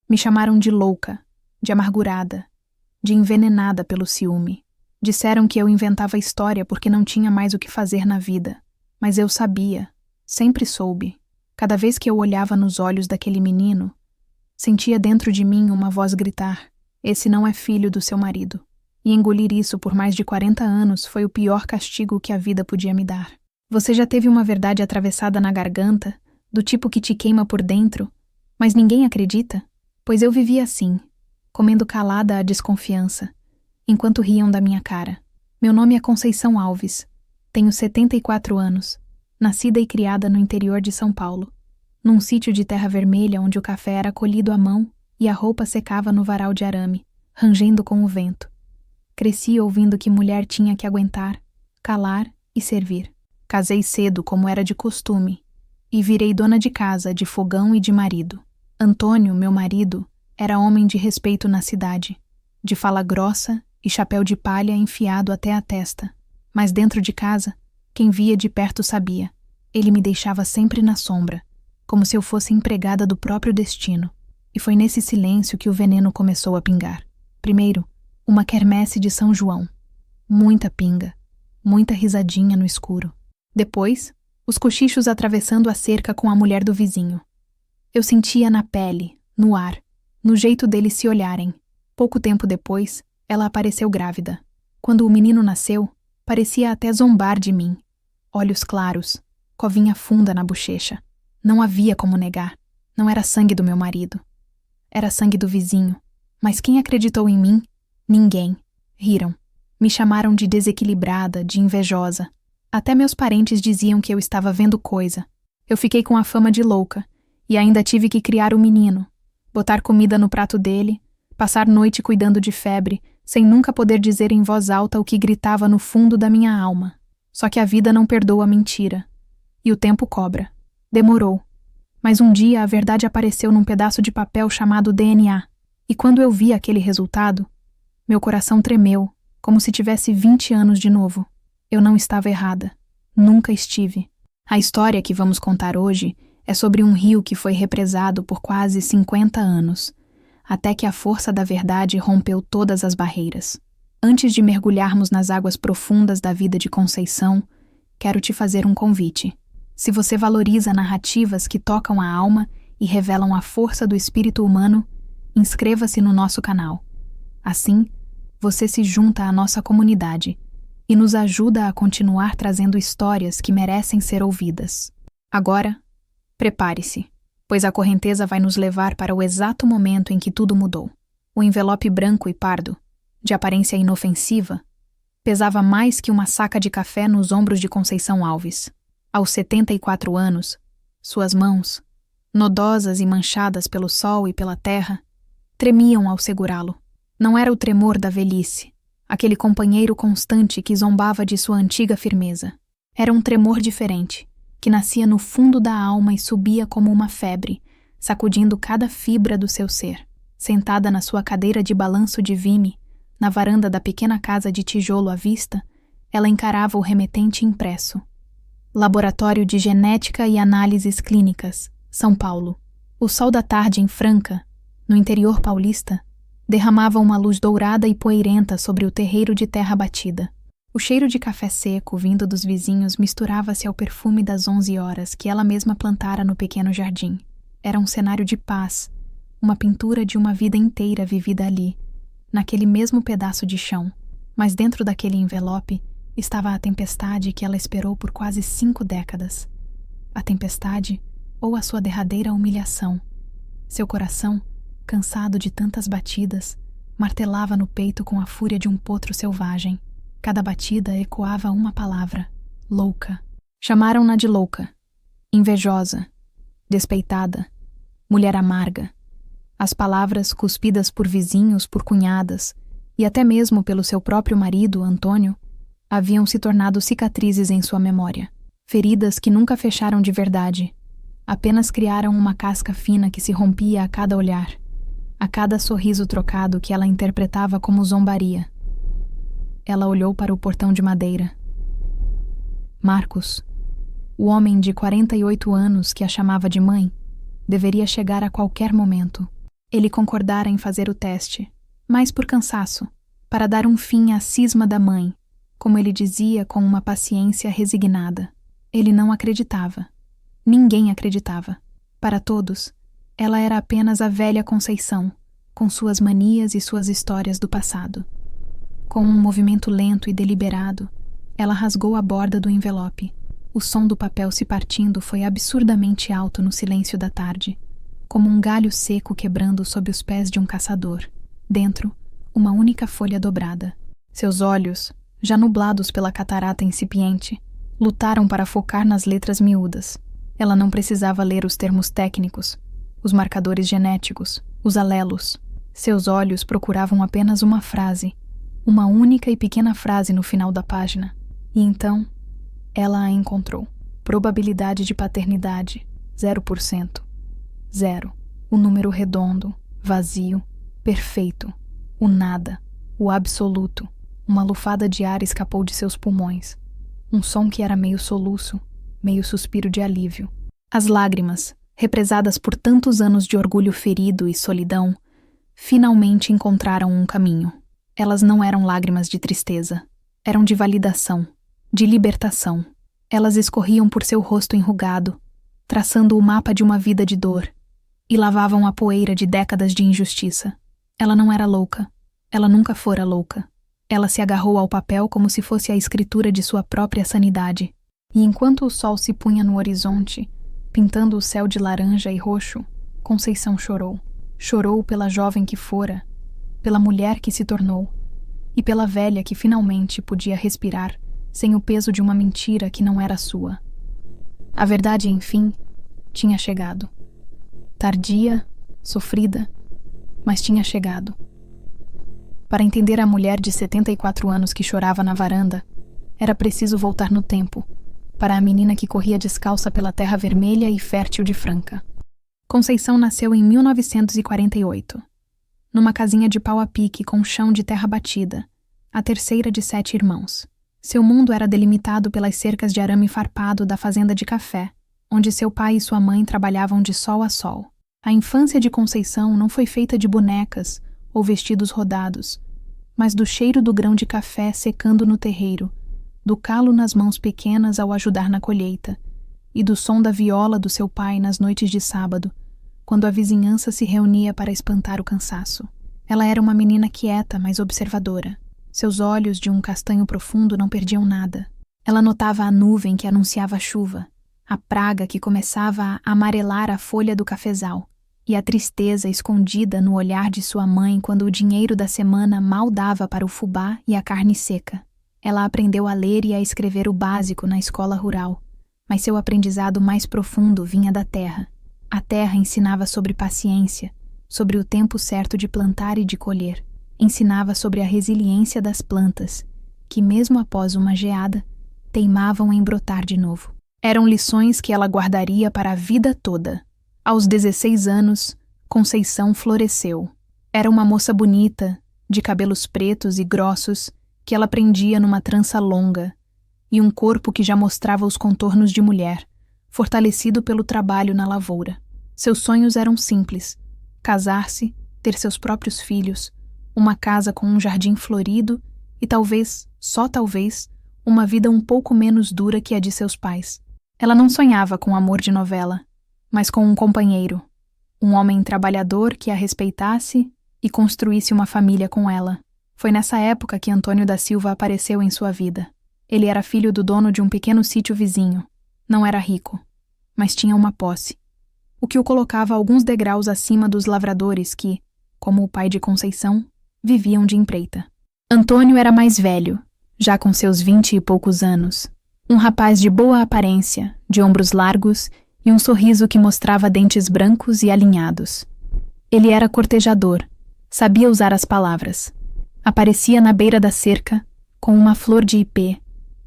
Me chamaram de louca, de amargurada, de envenenada pelo ciúme. Disseram que eu inventava história porque não tinha mais o que fazer na vida. Mas eu sabia, sempre soube. Cada vez que eu olhava nos olhos daquele menino, sentia dentro de mim uma voz gritar: esse não é filho do seu marido. E engolir isso por mais de 40 anos foi o pior castigo que a vida podia me dar. Você já teve uma verdade atravessada na garganta, do tipo que te queima por dentro, mas ninguém acredita? Pois eu vivia assim, comendo calada a desconfiança, enquanto riam da minha cara. Meu nome é Conceição Alves. Tenho 74 anos, nascida e criada no interior de São Paulo, num sítio de terra vermelha onde o café era colhido à mão e a roupa secava no varal de arame, rangendo com o vento. Cresci ouvindo que mulher tinha que aguentar, calar e servir. Casei cedo, como era de costume, e virei dona de casa, de fogão e de marido. Antônio, meu marido, era homem de respeito na cidade, de fala grossa e chapéu de palha enfiado até a testa. Mas dentro de casa, quem via de perto sabia. Ele me deixava sempre na sombra, como se eu fosse empregada do próprio destino. E foi nesse silêncio que o veneno começou a pingar. Primeiro, uma quermesse de São João. Muita pinga, muita risadinha no escuro. Depois, os cochichos atravessando a cerca com a mulher do vizinho. Eu sentia na pele, no ar, no jeito deles se olharem. Pouco tempo depois, ela apareceu grávida. Quando o menino nasceu, parecia até zombar de mim. Olhos claros, covinha funda na bochecha. Não havia como negar. Não era sangue do meu marido. Era sangue do vizinho. Mas quem acreditou em mim? Ninguém. Riram. Me chamaram de desequilibrada, de invejosa. Até meus parentes diziam que eu estava vendo coisa. Eu fiquei com a fama de louca, e ainda tive que criar o menino, botar comida no prato dele, passar noite cuidando de febre, sem nunca poder dizer em voz alta o que gritava no fundo da minha alma. Só que a vida não perdoa a mentira. E o tempo cobra. Demorou. Mas um dia a verdade apareceu num pedaço de papel chamado DNA. E quando eu vi aquele resultado, meu coração tremeu, como se tivesse 20 anos de novo. Eu não estava errada. Nunca estive. A história que vamos contar hoje é sobre um rio que foi represado por quase 50 anos, até que a força da verdade rompeu todas as barreiras. Antes de mergulharmos nas águas profundas da vida de Conceição, quero te fazer um convite. Se você valoriza narrativas que tocam a alma e revelam a força do espírito humano, inscreva-se no nosso canal. Assim, você se junta à nossa comunidade e nos ajuda a continuar trazendo histórias que merecem ser ouvidas. Agora, prepare-se, pois a correnteza vai nos levar para o exato momento em que tudo mudou. O envelope branco e pardo, de aparência inofensiva, pesava mais que uma saca de café nos ombros de Conceição Alves. Aos 74 anos, suas mãos, nodosas e manchadas pelo sol e pela terra, tremiam ao segurá-lo. Não era o tremor da velhice, aquele companheiro constante que zombava de sua antiga firmeza. Era um tremor diferente, que nascia no fundo da alma e subia como uma febre, sacudindo cada fibra do seu ser. Sentada na sua cadeira de balanço de vime, na varanda da pequena casa de tijolo à vista, ela encarava o remetente impresso. Laboratório de Genética e Análises Clínicas, São Paulo. O sol da tarde em Franca, no interior paulista, derramava uma luz dourada e poeirenta sobre o terreiro de terra batida. O cheiro de café seco vindo dos vizinhos misturava-se ao perfume das 11 horas que ela mesma plantara no pequeno jardim. Era um cenário de paz, uma pintura de uma vida inteira vivida ali, naquele mesmo pedaço de chão. Mas dentro daquele envelope estava a tempestade que ela esperou por quase 5 décadas. A tempestade ou a sua derradeira humilhação. Seu coração, cansado de tantas batidas, martelava no peito com a fúria de um potro selvagem. Cada batida ecoava uma palavra: louca. Chamaram-na de louca, invejosa, despeitada, mulher amarga. As palavras, cuspidas por vizinhos, por cunhadas, e até mesmo pelo seu próprio marido, Antônio, haviam se tornado cicatrizes em sua memória. Feridas que nunca fecharam de verdade, apenas criaram uma casca fina que se rompia a cada olhar, a cada sorriso trocado que ela interpretava como zombaria. Ela olhou para o portão de madeira. Marcos, o homem de 48 anos que a chamava de mãe, deveria chegar a qualquer momento. Ele concordara em fazer o teste, mais por cansaço, para dar um fim à cisma da mãe, como ele dizia com uma paciência resignada. Ele não acreditava. Ninguém acreditava. Para todos, ela era apenas a velha Conceição, com suas manias e suas histórias do passado. Com um movimento lento e deliberado, ela rasgou a borda do envelope. O som do papel se partindo foi absurdamente alto no silêncio da tarde, como um galho seco quebrando sob os pés de um caçador. Dentro, uma única folha dobrada. Seus olhos, já nublados pela catarata incipiente, lutaram para focar nas letras miúdas. Ela não precisava ler os termos técnicos, os marcadores genéticos, os alelos. Seus olhos procuravam apenas uma frase, uma única e pequena frase no final da página. E então, ela a encontrou. Probabilidade de paternidade, 0%. 0. O número redondo, vazio, perfeito. O nada, o absoluto. Uma lufada de ar escapou de seus pulmões. Um som que era meio soluço, meio suspiro de alívio. As lágrimas, represadas por tantos anos de orgulho ferido e solidão, finalmente encontraram um caminho. Elas não eram lágrimas de tristeza. Eram de validação, de libertação. Elas escorriam por seu rosto enrugado, traçando o mapa de uma vida de dor, e lavavam a poeira de décadas de injustiça. Ela não era louca. Ela nunca fora louca. Ela se agarrou ao papel como se fosse a escritura de sua própria sanidade. E enquanto o sol se punha no horizonte, pintando o céu de laranja e roxo, Conceição chorou. Chorou pela jovem que fora, pela mulher que se tornou, e pela velha que finalmente podia respirar sem o peso de uma mentira que não era sua. A verdade, enfim, tinha chegado. Tardia, sofrida, mas tinha chegado. Para entender a mulher de 74 anos que chorava na varanda, era preciso voltar no tempo, para a menina que corria descalça pela terra vermelha e fértil de Franca. Conceição nasceu em 1948, numa casinha de pau a pique com chão de terra batida, a terceira de 7 irmãos. Seu mundo era delimitado pelas cercas de arame farpado da fazenda de café, onde seu pai e sua mãe trabalhavam de sol a sol. A infância de Conceição não foi feita de bonecas ou vestidos rodados, mas do cheiro do grão de café secando no terreiro, do calo nas mãos pequenas ao ajudar na colheita, e do som da viola do seu pai nas noites de sábado, quando a vizinhança se reunia para espantar o cansaço. Ela era uma menina quieta, mas observadora. Seus olhos, de um castanho profundo, não perdiam nada. Ela notava a nuvem que anunciava a chuva, a praga que começava a amarelar a folha do cafezal, e a tristeza escondida no olhar de sua mãe quando o dinheiro da semana mal dava para o fubá e a carne seca. Ela aprendeu a ler e a escrever o básico na escola rural, mas seu aprendizado mais profundo vinha da terra. A terra ensinava sobre paciência, sobre o tempo certo de plantar e de colher. Ensinava sobre a resiliência das plantas, que mesmo após uma geada, teimavam em brotar de novo. Eram lições que ela guardaria para a vida toda. Aos 16 anos, Conceição floresceu. Era uma moça bonita, de cabelos pretos e grossos, que ela prendia numa trança longa, e um corpo que já mostrava os contornos de mulher, fortalecido pelo trabalho na lavoura. Seus sonhos eram simples: casar-se, ter seus próprios filhos, uma casa com um jardim florido e talvez, só talvez, uma vida um pouco menos dura que a de seus pais. Ela não sonhava com amor de novela, mas com um companheiro, um homem trabalhador que a respeitasse e construísse uma família com ela. Foi nessa época que Antônio da Silva apareceu em sua vida. Ele era filho do dono de um pequeno sítio vizinho. Não era rico, mas tinha uma posse, o que o colocava alguns degraus acima dos lavradores que, como o pai de Conceição, viviam de empreita. Antônio era mais velho, já com seus 20 e poucos anos. Um rapaz de boa aparência, de ombros largos e um sorriso que mostrava dentes brancos e alinhados. Ele era cortejador, sabia usar as palavras. Aparecia na beira da cerca, com uma flor de ipê,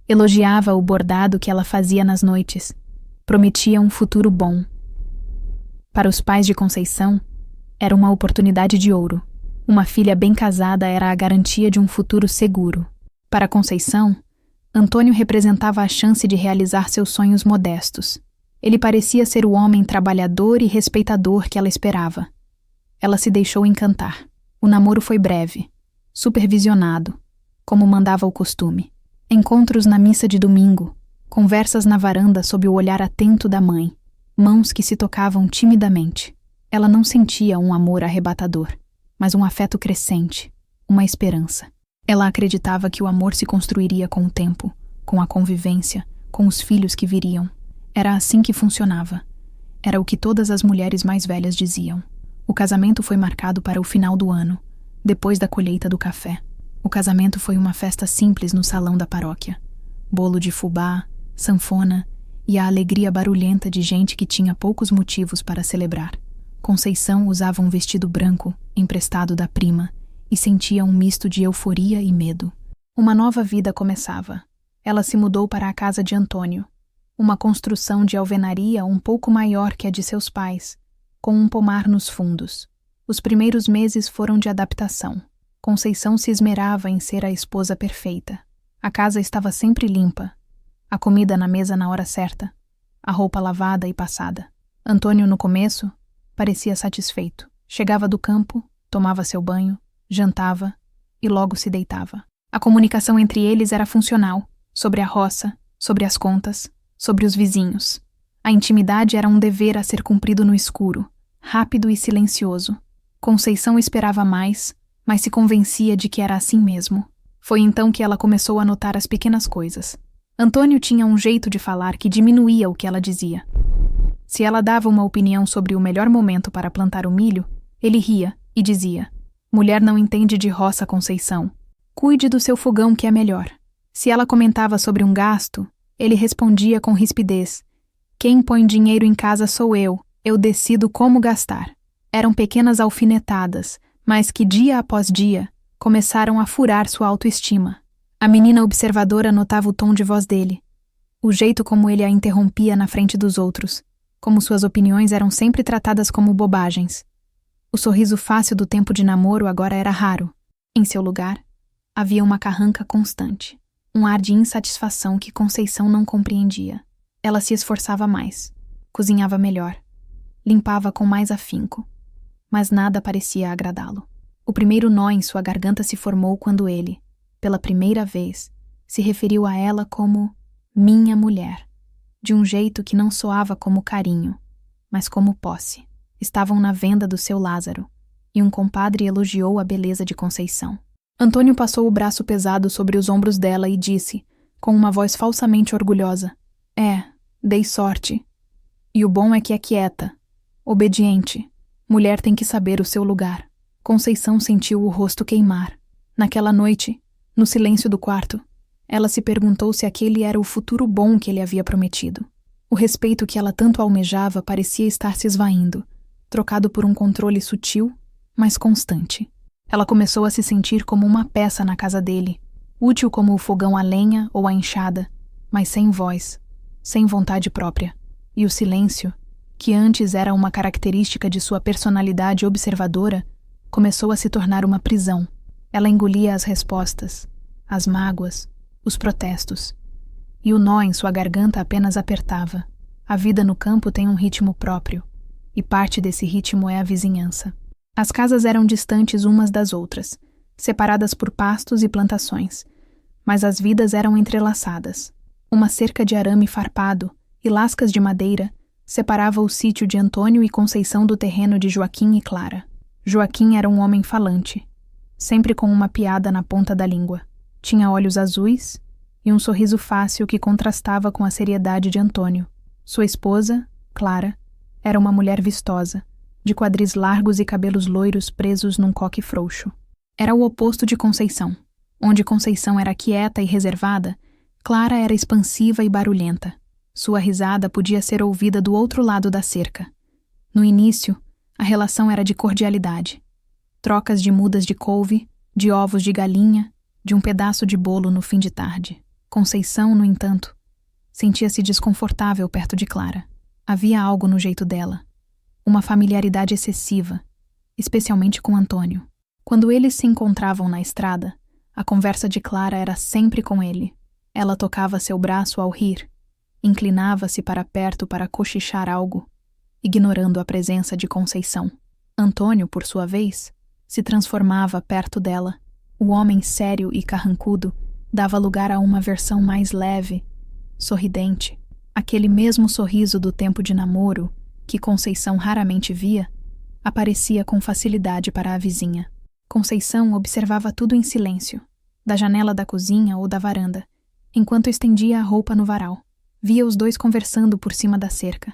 elogiava o bordado que ela fazia nas noites, prometia um futuro bom. Para os pais de Conceição, era uma oportunidade de ouro. Uma filha bem casada era a garantia de um futuro seguro. Para Conceição, Antônio representava a chance de realizar seus sonhos modestos. Ele parecia ser o homem trabalhador e respeitador que ela esperava. Ela se deixou encantar. O namoro foi breve, supervisionado, como mandava o costume. Encontros na missa de domingo, conversas na varanda sob o olhar atento da mãe, mãos que se tocavam timidamente. Ela não sentia um amor arrebatador, mas um afeto crescente, uma esperança. Ela acreditava que o amor se construiria com o tempo, com a convivência, com os filhos que viriam. Era assim que funcionava. Era o que todas as mulheres mais velhas diziam. O casamento foi marcado para o final do ano, depois da colheita do café. O casamento foi uma festa simples no salão da paróquia. Bolo de fubá, sanfona e a alegria barulhenta de gente que tinha poucos motivos para celebrar. Conceição usava um vestido branco, emprestado da prima, e sentia um misto de euforia e medo. Uma nova vida começava. Ela se mudou para a casa de Antônio, uma construção de alvenaria um pouco maior que a de seus pais, com um pomar nos fundos. Os primeiros meses foram de adaptação. Conceição se esmerava em ser a esposa perfeita. A casa estava sempre limpa, a comida na mesa na hora certa, a roupa lavada e passada. Antônio, no começo, parecia satisfeito. Chegava do campo, tomava seu banho, jantava e logo se deitava. A comunicação entre eles era funcional, sobre a roça, sobre as contas, sobre os vizinhos. A intimidade era um dever a ser cumprido no escuro, rápido e silencioso. Conceição esperava mais, mas se convencia de que era assim mesmo. Foi então que ela começou a notar as pequenas coisas. Antônio tinha um jeito de falar que diminuía o que ela dizia. Se ela dava uma opinião sobre o melhor momento para plantar o milho, ele ria e dizia: "Mulher não entende de roça, Conceição. Cuide do seu fogão que é melhor." Se ela comentava sobre um gasto, ele respondia com rispidez: "Quem põe dinheiro em casa sou eu decido como gastar." Eram pequenas alfinetadas, mas que dia após dia começaram a furar sua autoestima. A menina observadora notava o tom de voz dele, o jeito como ele a interrompia na frente dos outros, como suas opiniões eram sempre tratadas como bobagens. O sorriso fácil do tempo de namoro agora era raro. Em seu lugar, havia uma carranca constante, um ar de insatisfação que Conceição não compreendia. Ela se esforçava mais, cozinhava melhor, limpava com mais afinco, mas nada parecia agradá-lo. O primeiro nó em sua garganta se formou quando ele, pela primeira vez, se referiu a ela como minha mulher, de um jeito que não soava como carinho, mas como posse. Estavam na venda do seu Lázaro, e um compadre elogiou a beleza de Conceição. Antônio passou o braço pesado sobre os ombros dela e disse, com uma voz falsamente orgulhosa: dei sorte. E o bom é que é quieta, obediente. Mulher tem que saber o seu lugar." Conceição sentiu o rosto queimar. Naquela noite, no silêncio do quarto, ela se perguntou se aquele era o futuro bom que ele havia prometido. O respeito que ela tanto almejava parecia estar se esvaindo, trocado por um controle sutil, mas constante. Ela começou a se sentir como uma peça na casa dele, útil como o fogão a lenha ou a enxada, mas sem voz, sem vontade própria. E o silêncio, que antes era uma característica de sua personalidade observadora, começou a se tornar uma prisão. Ela engolia as respostas, as mágoas, os protestos. E o nó em sua garganta apenas apertava. A vida no campo tem um ritmo próprio, e parte desse ritmo é a vizinhança. As casas eram distantes umas das outras, separadas por pastos e plantações, mas as vidas eram entrelaçadas. Uma cerca de arame farpado e lascas de madeira separava o sítio de Antônio e Conceição do terreno de Joaquim e Clara. Joaquim era um homem falante, sempre com uma piada na ponta da língua. Tinha olhos azuis e um sorriso fácil que contrastava com a seriedade de Antônio. Sua esposa, Clara, era uma mulher vistosa, de quadris largos e cabelos loiros presos num coque frouxo. Era o oposto de Conceição. Onde Conceição era quieta e reservada, Clara era expansiva e barulhenta. Sua risada podia ser ouvida do outro lado da cerca. No início, a relação era de cordialidade. Trocas de mudas de couve, de ovos de galinha, de um pedaço de bolo no fim de tarde. Conceição, no entanto, sentia-se desconfortável perto de Clara. Havia algo no jeito dela, uma familiaridade excessiva, especialmente com Antônio. Quando eles se encontravam na estrada, a conversa de Clara era sempre com ele. Ela tocava seu braço ao rir, inclinava-se para perto para cochichar algo, ignorando a presença de Conceição. Antônio, por sua vez, se transformava perto dela. O homem sério e carrancudo dava lugar a uma versão mais leve, sorridente. Aquele mesmo sorriso do tempo de namoro, que Conceição raramente via, aparecia com facilidade para a vizinha. Conceição observava tudo em silêncio, da janela da cozinha ou da varanda, enquanto estendia a roupa no varal. Via os dois conversando por cima da cerca,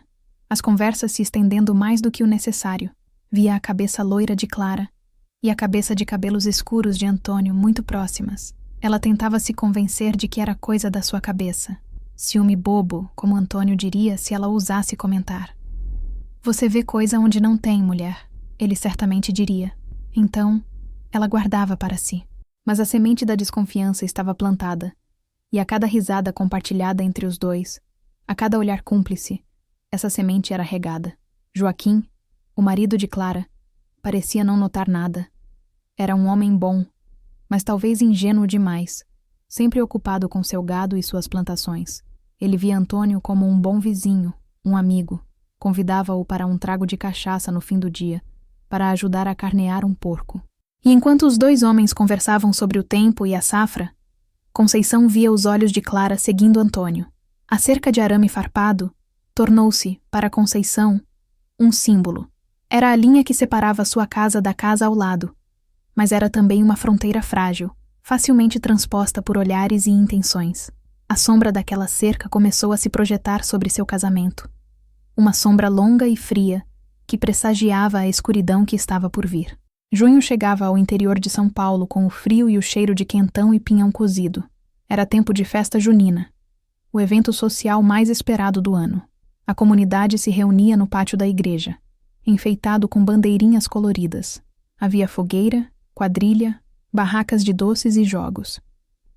as conversas se estendendo mais do que o necessário. Via a cabeça loira de Clara e a cabeça de cabelos escuros de Antônio muito próximas. Ela tentava se convencer de que era coisa da sua cabeça. Ciúme bobo, como Antônio diria se ela ousasse comentar. Você vê coisa onde não tem, mulher, ele certamente diria. Então, ela guardava para si. Mas a semente da desconfiança estava plantada, e a cada risada compartilhada entre os dois, a cada olhar cúmplice, essa semente era regada. Joaquim, o marido de Clara, parecia não notar nada. Era um homem bom, mas talvez ingênuo demais, sempre ocupado com seu gado e suas plantações. Ele via Antônio como um bom vizinho, um amigo. Convidava-o para um trago de cachaça no fim do dia, para ajudar a carnear um porco. E enquanto os dois homens conversavam sobre o tempo e a safra, Conceição via os olhos de Clara seguindo Antônio. A cerca de arame farpado tornou-se, para Conceição, um símbolo. Era a linha que separava sua casa da casa ao lado, mas era também uma fronteira frágil, facilmente transposta por olhares e intenções. A sombra daquela cerca começou a se projetar sobre seu casamento. Uma sombra longa e fria, que pressagiava a escuridão que estava por vir. Junho chegava ao interior de São Paulo com o frio e o cheiro de quentão e pinhão cozido. Era tempo de festa junina, o evento social mais esperado do ano. A comunidade se reunia no pátio da igreja, enfeitado com bandeirinhas coloridas. Havia fogueira, quadrilha, barracas de doces e jogos.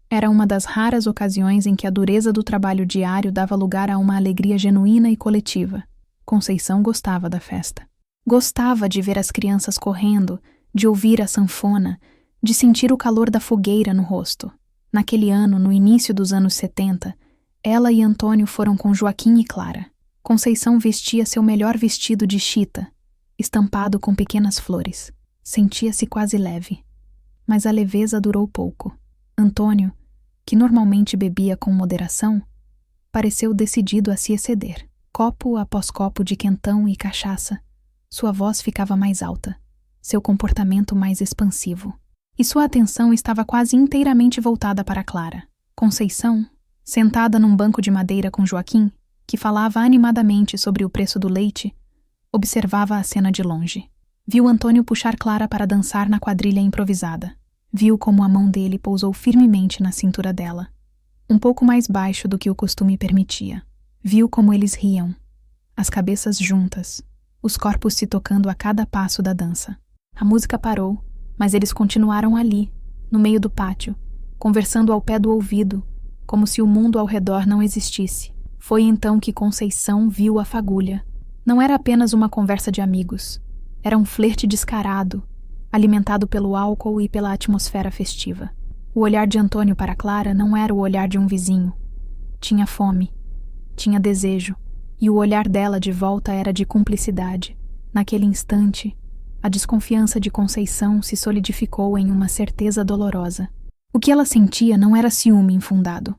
Era uma das raras ocasiões em que a dureza do trabalho diário dava lugar a uma alegria genuína e coletiva. Conceição gostava da festa. Gostava de ver as crianças correndo, de ouvir a sanfona, de sentir o calor da fogueira no rosto. Naquele ano, no início dos anos 70, ela e Antônio foram com Joaquim e Clara. Conceição vestia seu melhor vestido de chita, estampado com pequenas flores. Sentia-se quase leve. Mas a leveza durou pouco. Antônio, que normalmente bebia com moderação, pareceu decidido a se exceder. Copo após copo de quentão e cachaça, sua voz ficava mais alta, seu comportamento mais expansivo. E sua atenção estava quase inteiramente voltada para Clara. Conceição, sentada num banco de madeira com Joaquim, que falava animadamente sobre o preço do leite, observava a cena de longe. Viu Antônio puxar Clara para dançar na quadrilha improvisada. Viu como a mão dele pousou firmemente na cintura dela, um pouco mais baixo do que o costume permitia. Viu como eles riam, as cabeças juntas, os corpos se tocando a cada passo da dança. A música parou, mas eles continuaram ali, no meio do pátio, conversando ao pé do ouvido, como se o mundo ao redor não existisse. Foi então que Conceição viu a fagulha. Não era apenas uma conversa de amigos. Era um flerte descarado, alimentado pelo álcool e pela atmosfera festiva. O olhar de Antônio para Clara não era o olhar de um vizinho. Tinha fome, tinha desejo, e o olhar dela de volta era de cumplicidade. Naquele instante, a desconfiança de Conceição se solidificou em uma certeza dolorosa. O que ela sentia não era ciúme infundado.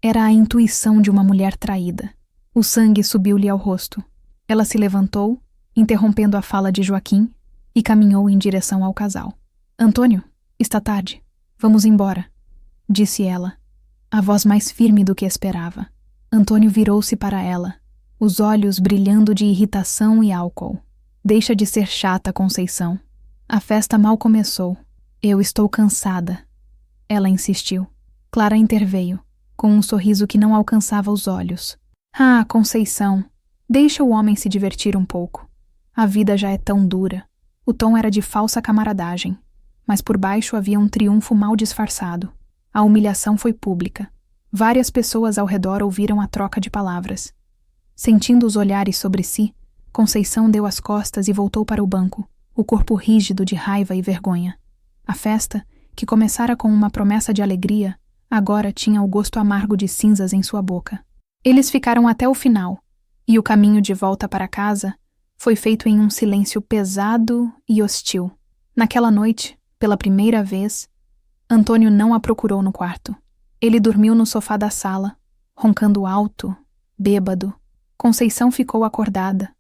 Era a intuição de uma mulher traída. O sangue subiu-lhe ao rosto. Ela se levantou, interrompendo a fala de Joaquim, e caminhou em direção ao casal. Antônio, está tarde. Vamos embora, disse ela, a voz mais firme do que esperava. Antônio virou-se para ela, os olhos brilhando de irritação e álcool. Deixa de ser chata, Conceição. A festa mal começou. Eu estou cansada. Ela insistiu. Clara interveio, com um sorriso que não alcançava os olhos. Ah, Conceição, deixa o homem se divertir um pouco. A vida já é tão dura. O tom era de falsa camaradagem, mas por baixo havia um triunfo mal disfarçado. A humilhação foi pública. Várias pessoas ao redor ouviram a troca de palavras. Sentindo os olhares sobre si, Conceição deu as costas e voltou para o banco, o corpo rígido de raiva e vergonha. A festa, que começara com uma promessa de alegria, agora tinha o gosto amargo de cinzas em sua boca. Eles ficaram até o final, e o caminho de volta para casa Foi feito em um silêncio pesado e hostil. Naquela noite, pela primeira vez, Antônio não a procurou no quarto. Ele dormiu no sofá da sala, roncando alto, bêbado. Conceição ficou acordada,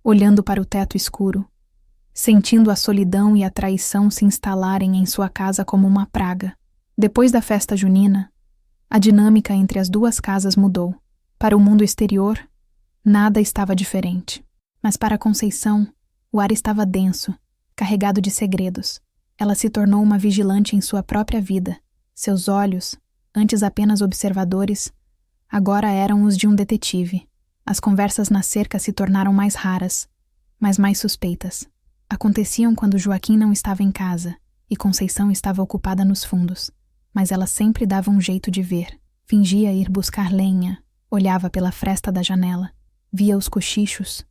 olhando para o teto escuro, sentindo a solidão e a traição se instalarem em sua casa como uma praga. Depois da festa junina, a dinâmica entre as duas casas mudou. Para o mundo exterior, nada estava diferente. Mas para Conceição, o ar estava denso, carregado de segredos. Ela se tornou uma vigilante em sua própria vida. Seus olhos, antes apenas observadores, agora eram os de um detetive. As conversas na cerca se tornaram mais raras, mas mais suspeitas. Aconteciam quando Joaquim não estava em casa e Conceição estava ocupada nos fundos. Mas ela sempre dava um jeito de ver. Fingia ir buscar lenha, olhava pela fresta da janela, via os cochichos,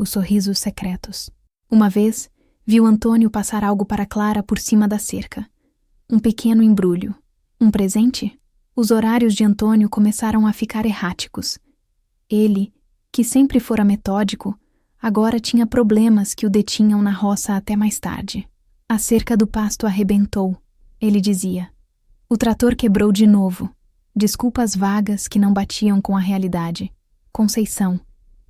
os sorrisos secretos. Uma vez, viu Antônio passar algo para Clara por cima da cerca. Um pequeno embrulho. Um presente? Os horários de Antônio começaram a ficar erráticos. Ele, que sempre fora metódico, agora tinha problemas que o detinham na roça até mais tarde. A cerca do pasto arrebentou, ele dizia. O trator quebrou de novo. Desculpas vagas que não batiam com a realidade. Conceição,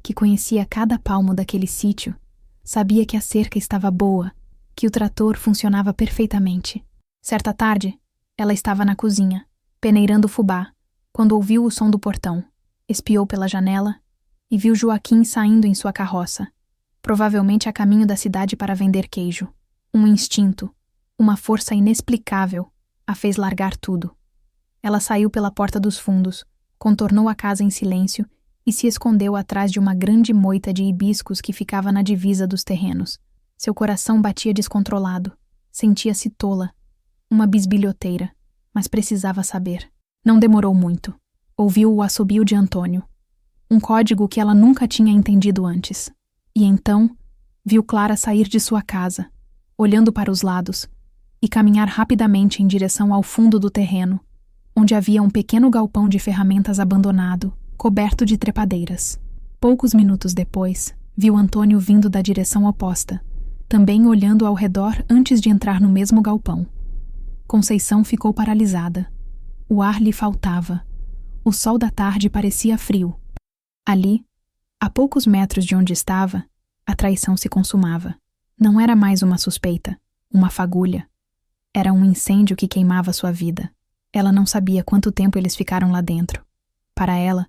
que conhecia cada palmo daquele sítio, sabia que a cerca estava boa, que o trator funcionava perfeitamente. Certa tarde, ela estava na cozinha, peneirando fubá, quando ouviu o som do portão. Espiou pela janela e viu Joaquim saindo em sua carroça, provavelmente a caminho da cidade para vender queijo. Um instinto, uma força inexplicável, a fez largar tudo. Ela saiu pela porta dos fundos, contornou a casa em silêncio e se escondeu atrás de uma grande moita de hibiscos que ficava na divisa dos terrenos. Seu coração batia descontrolado. Sentia-se tola, uma bisbilhoteira, mas precisava saber. Não demorou muito. Ouviu o assobio de Antônio, um código que ela nunca tinha entendido antes. E então, viu Clara sair de sua casa, olhando para os lados, e caminhar rapidamente em direção ao fundo do terreno, onde havia um pequeno galpão de ferramentas abandonado, coberto de trepadeiras. Poucos minutos depois, viu Antônio vindo da direção oposta, também olhando ao redor antes de entrar no mesmo galpão. Conceição ficou paralisada. O ar lhe faltava. O sol da tarde parecia frio. Ali, a poucos metros de onde estava, a traição se consumava. Não era mais uma suspeita, uma fagulha. Era um incêndio que queimava sua vida. Ela não sabia quanto tempo eles ficaram lá dentro. Para ela,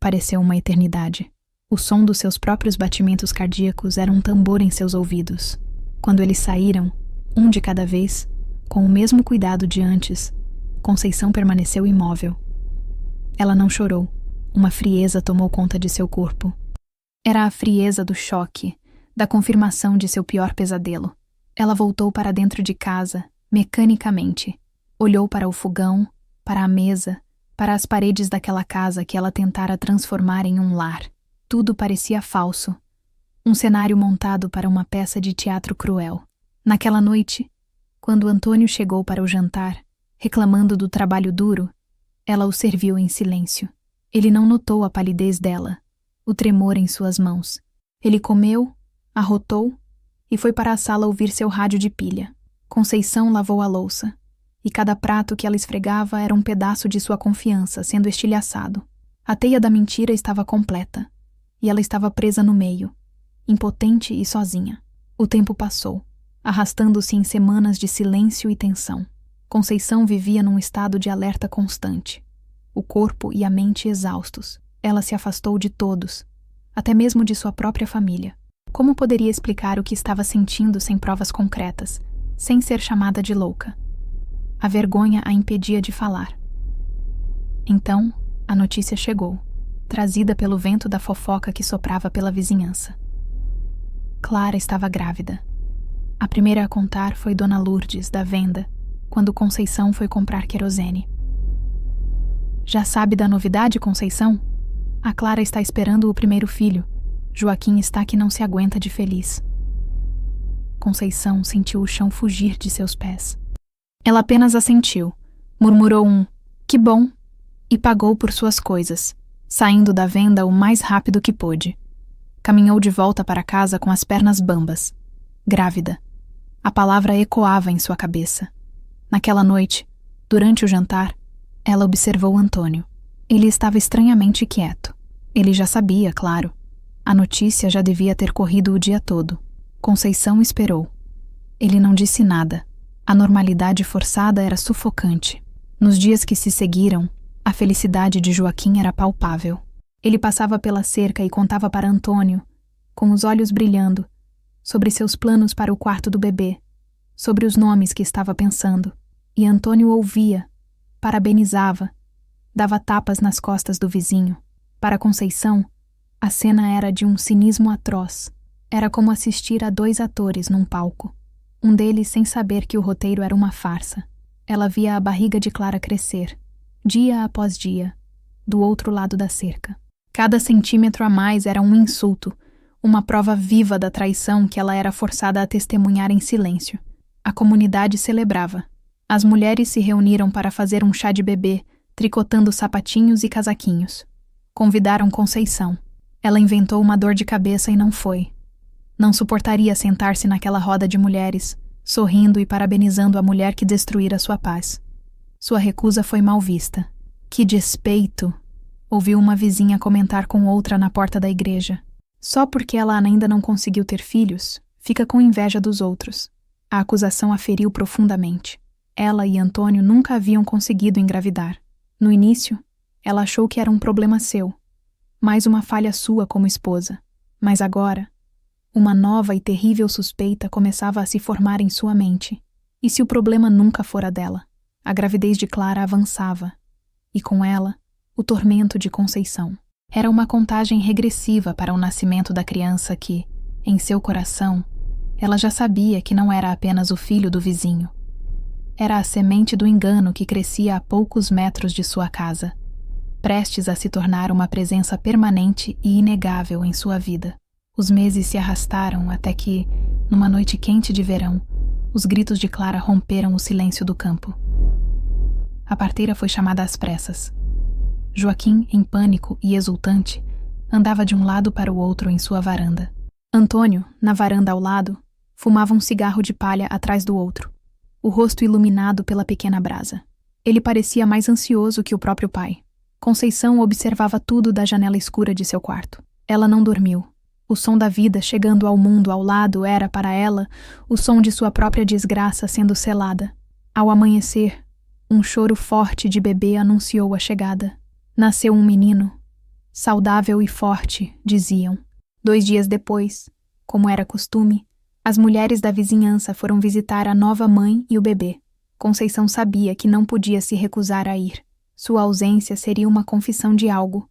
pareceu uma eternidade. O som dos seus próprios batimentos cardíacos era um tambor em seus ouvidos. Quando eles saíram, um de cada vez, com o mesmo cuidado de antes, Conceição permaneceu imóvel. Ela não chorou. Uma frieza tomou conta de seu corpo. Era a frieza do choque, da confirmação de seu pior pesadelo. Ela voltou para dentro de casa, mecanicamente. Olhou para o fogão, para a mesa, para as paredes daquela casa que ela tentara transformar em um lar. Tudo parecia falso. Um cenário montado para uma peça de teatro cruel. Naquela noite, quando Antônio chegou para o jantar, reclamando do trabalho duro, ela o serviu em silêncio. Ele não notou a palidez dela, o tremor em suas mãos. Ele comeu, arrotou e foi para a sala ouvir seu rádio de pilha. Conceição lavou a louça, e cada prato que ela esfregava era um pedaço de sua confiança sendo estilhaçado. A teia da mentira estava completa, e ela estava presa no meio, impotente e sozinha. O tempo passou, arrastando-se em semanas de silêncio e tensão. Conceição vivia num estado de alerta constante, o corpo e a mente exaustos. Ela se afastou de todos, até mesmo de sua própria família. Como poderia explicar o que estava sentindo sem provas concretas, sem ser chamada de louca? A vergonha a impedia de falar. Então, a notícia chegou, trazida pelo vento da fofoca que soprava pela vizinhança. Clara estava grávida. A primeira a contar foi Dona Lourdes, da venda, quando Conceição foi comprar querosene. Já sabe da novidade, Conceição? A Clara está esperando o primeiro filho. Joaquim está que não se aguenta de feliz. Conceição sentiu o chão fugir de seus pés. Ela apenas assentiu, murmurou um "que bom" e pagou por suas coisas, saindo da venda o mais rápido que pôde. Caminhou de volta para casa com as pernas bambas. Grávida. A palavra ecoava em sua cabeça. Naquela noite, durante o jantar, ela observou Antônio. Ele estava estranhamente quieto. Ele já sabia, claro. A notícia já devia ter corrido o dia todo. Conceição esperou. Ele não disse nada. A normalidade forçada era sufocante. Nos dias que se seguiram, a felicidade de Joaquim era palpável. Ele passava pela cerca e contava para Antônio, com os olhos brilhando, sobre seus planos para o quarto do bebê, sobre os nomes que estava pensando. E Antônio ouvia, parabenizava, dava tapas nas costas do vizinho. Para Conceição, a cena era de um cinismo atroz. Era como assistir a 2 atores num palco. Um deles sem saber que o roteiro era uma farsa. Ela via a barriga de Clara crescer, dia após dia, do outro lado da cerca. Cada centímetro a mais era um insulto, uma prova viva da traição que ela era forçada a testemunhar em silêncio. A comunidade celebrava. As mulheres se reuniram para fazer um chá de bebê, tricotando sapatinhos e casaquinhos. Convidaram Conceição. Ela inventou uma dor de cabeça e não foi. Não suportaria sentar-se naquela roda de mulheres, sorrindo e parabenizando a mulher que destruíra sua paz. Sua recusa foi mal vista. Que despeito! Ouviu uma vizinha comentar com outra na porta da igreja. Só porque ela ainda não conseguiu ter filhos, fica com inveja dos outros. A acusação a feriu profundamente. Ela e Antônio nunca haviam conseguido engravidar. No início, ela achou que era um problema seu, mais uma falha sua como esposa. Mas agora, uma nova e terrível suspeita começava a se formar em sua mente. E se o problema nunca fora dela? A gravidez de Clara avançava, e com ela, o tormento de Conceição. Era uma contagem regressiva para o nascimento da criança que, em seu coração, ela já sabia que não era apenas o filho do vizinho. Era a semente do engano que crescia a poucos metros de sua casa, prestes a se tornar uma presença permanente e inegável em sua vida. Os meses se arrastaram até que, numa noite quente de verão, os gritos de Clara romperam o silêncio do campo. A parteira foi chamada às pressas. Joaquim, em pânico e exultante, andava de um lado para o outro em sua varanda. Antônio, na varanda ao lado, fumava um cigarro de palha atrás do outro, o rosto iluminado pela pequena brasa. Ele parecia mais ansioso que o próprio pai. Conceição observava tudo da janela escura de seu quarto. Ela não dormiu. O som da vida chegando ao mundo ao lado era, para ela, o som de sua própria desgraça sendo selada. Ao amanhecer, um choro forte de bebê anunciou a chegada. Nasceu um menino. Saudável e forte, diziam. 2 dias depois, como era costume, as mulheres da vizinhança foram visitar a nova mãe e o bebê. Conceição sabia que não podia se recusar a ir. Sua ausência seria uma confissão de algo,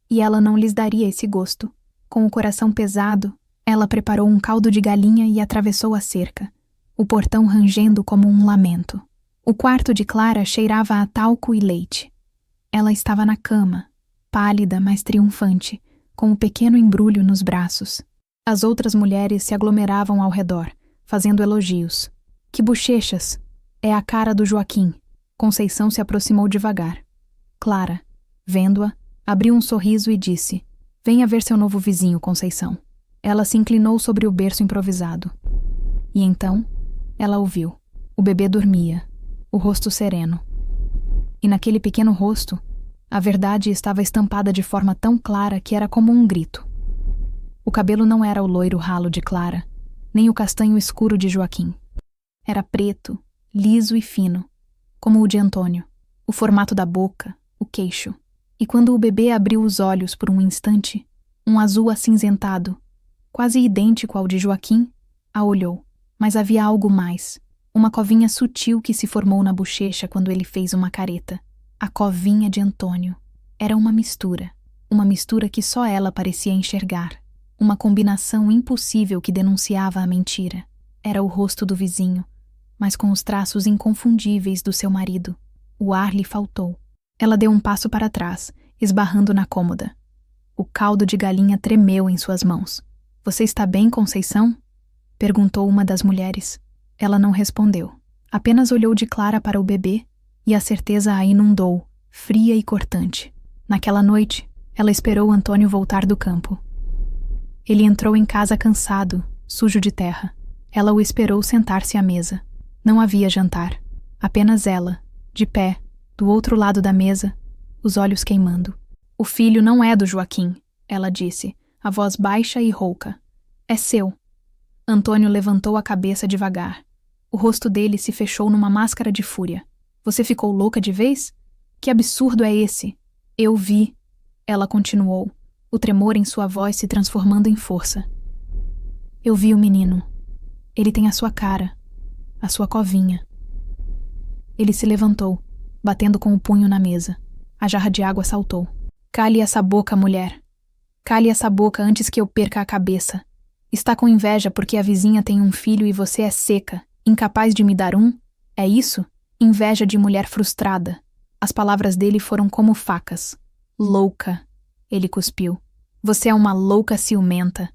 e ela não lhes daria esse gosto. Com o coração pesado, ela preparou um caldo de galinha e atravessou a cerca, o portão rangendo como um lamento. O quarto de Clara cheirava a talco e leite. Ela estava na cama, pálida, mas triunfante, com o pequeno embrulho nos braços. As outras mulheres se aglomeravam ao redor, fazendo elogios. Que bochechas! É a cara do Joaquim. Conceição se aproximou devagar. Clara, vendo-a, abriu um sorriso e disse: Venha ver seu novo vizinho, Conceição. Ela se inclinou sobre o berço improvisado. E então, ela ouviu. O bebê dormia, o rosto sereno. E naquele pequeno rosto, a verdade estava estampada de forma tão clara que era como um grito. O cabelo não era o loiro ralo de Clara, nem o castanho escuro de Joaquim. Era preto, liso e fino, como o de Antônio. O formato da boca, o queixo. E quando o bebê abriu os olhos por um instante, um azul acinzentado, quase idêntico ao de Joaquim, a olhou. Mas havia algo mais. Uma covinha sutil que se formou na bochecha quando ele fez uma careta. A covinha de Antônio. Era uma mistura que só ela parecia enxergar. Uma combinação impossível que denunciava a mentira. Era o rosto do vizinho, mas com os traços inconfundíveis do seu marido. O ar lhe faltou. Ela deu um passo para trás, esbarrando na cômoda. O caldo de galinha tremeu em suas mãos. Você está bem, Conceição? Perguntou uma das mulheres. Ela não respondeu. Apenas olhou de Clara para o bebê e a certeza a inundou, fria e cortante. Naquela noite, ela esperou Antônio voltar do campo. Ele entrou em casa cansado, sujo de terra. Ela o esperou sentar-se à mesa. Não havia jantar. Apenas ela, de pé, do outro lado da mesa, os olhos queimando. O filho não é do Joaquim, ela disse, a voz baixa e rouca. É seu. Antônio levantou a cabeça devagar. O rosto dele se fechou numa máscara de fúria. Você ficou louca de vez? Que absurdo é esse? Eu vi. Ela continuou, o tremor em sua voz se transformando em força. Eu vi o menino. Ele tem a sua cara, a sua covinha. Ele se levantou, batendo com o punho na mesa. A jarra de água saltou. Cale essa boca, mulher. Cale essa boca antes que eu perca a cabeça. Está com inveja porque a vizinha tem um filho e você é seca, incapaz de me dar um? É isso? Inveja de mulher frustrada. As palavras dele foram como facas. Louca. Ele cuspiu. Você é uma louca ciumenta.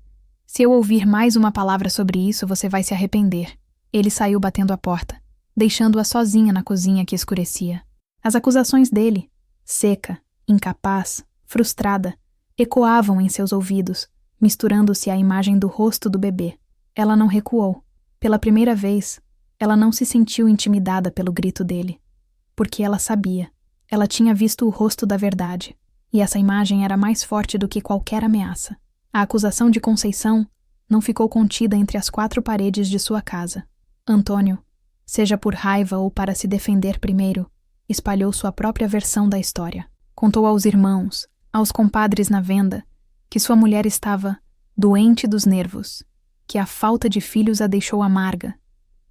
Se eu ouvir mais uma palavra sobre isso, você vai se arrepender. Ele saiu batendo a porta, deixando-a sozinha na cozinha que escurecia. As acusações dele, seca, incapaz, frustrada, ecoavam em seus ouvidos, misturando-se à imagem do rosto do bebê. Ela não recuou. Pela primeira vez, ela não se sentiu intimidada pelo grito dele. Porque ela sabia. Ela tinha visto o rosto da verdade. E essa imagem era mais forte do que qualquer ameaça. A acusação de Conceição não ficou contida entre as 4 paredes de sua casa. Antônio, seja por raiva ou para se defender primeiro, espalhou sua própria versão da história. Contou aos irmãos, aos compadres na venda, que sua mulher estava doente dos nervos, que a falta de filhos a deixou amarga,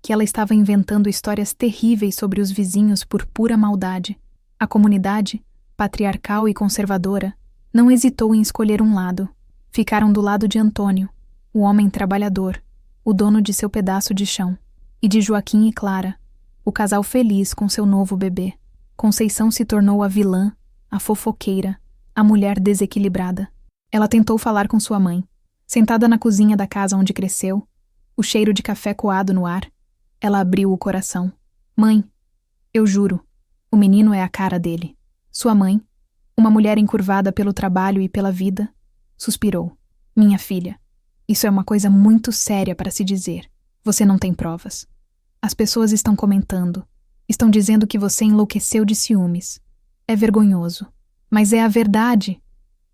que ela estava inventando histórias terríveis sobre os vizinhos por pura maldade. A comunidade, patriarcal e conservadora, não hesitou em escolher um lado. Ficaram do lado de Antônio, o homem trabalhador, o dono de seu pedaço de chão, e de Joaquim e Clara, o casal feliz com seu novo bebê. Conceição se tornou a vilã, a fofoqueira, a mulher desequilibrada. Ela tentou falar com sua mãe. Sentada na cozinha da casa onde cresceu, o cheiro de café coado no ar, ela abriu o coração. Mãe, eu juro, o menino é a cara dele. Sua mãe, uma mulher encurvada pelo trabalho e pela vida, suspirou. Minha filha, isso é uma coisa muito séria para se dizer. Você não tem provas. As pessoas estão comentando. Estão dizendo que você enlouqueceu de ciúmes. É vergonhoso. Mas é a verdade.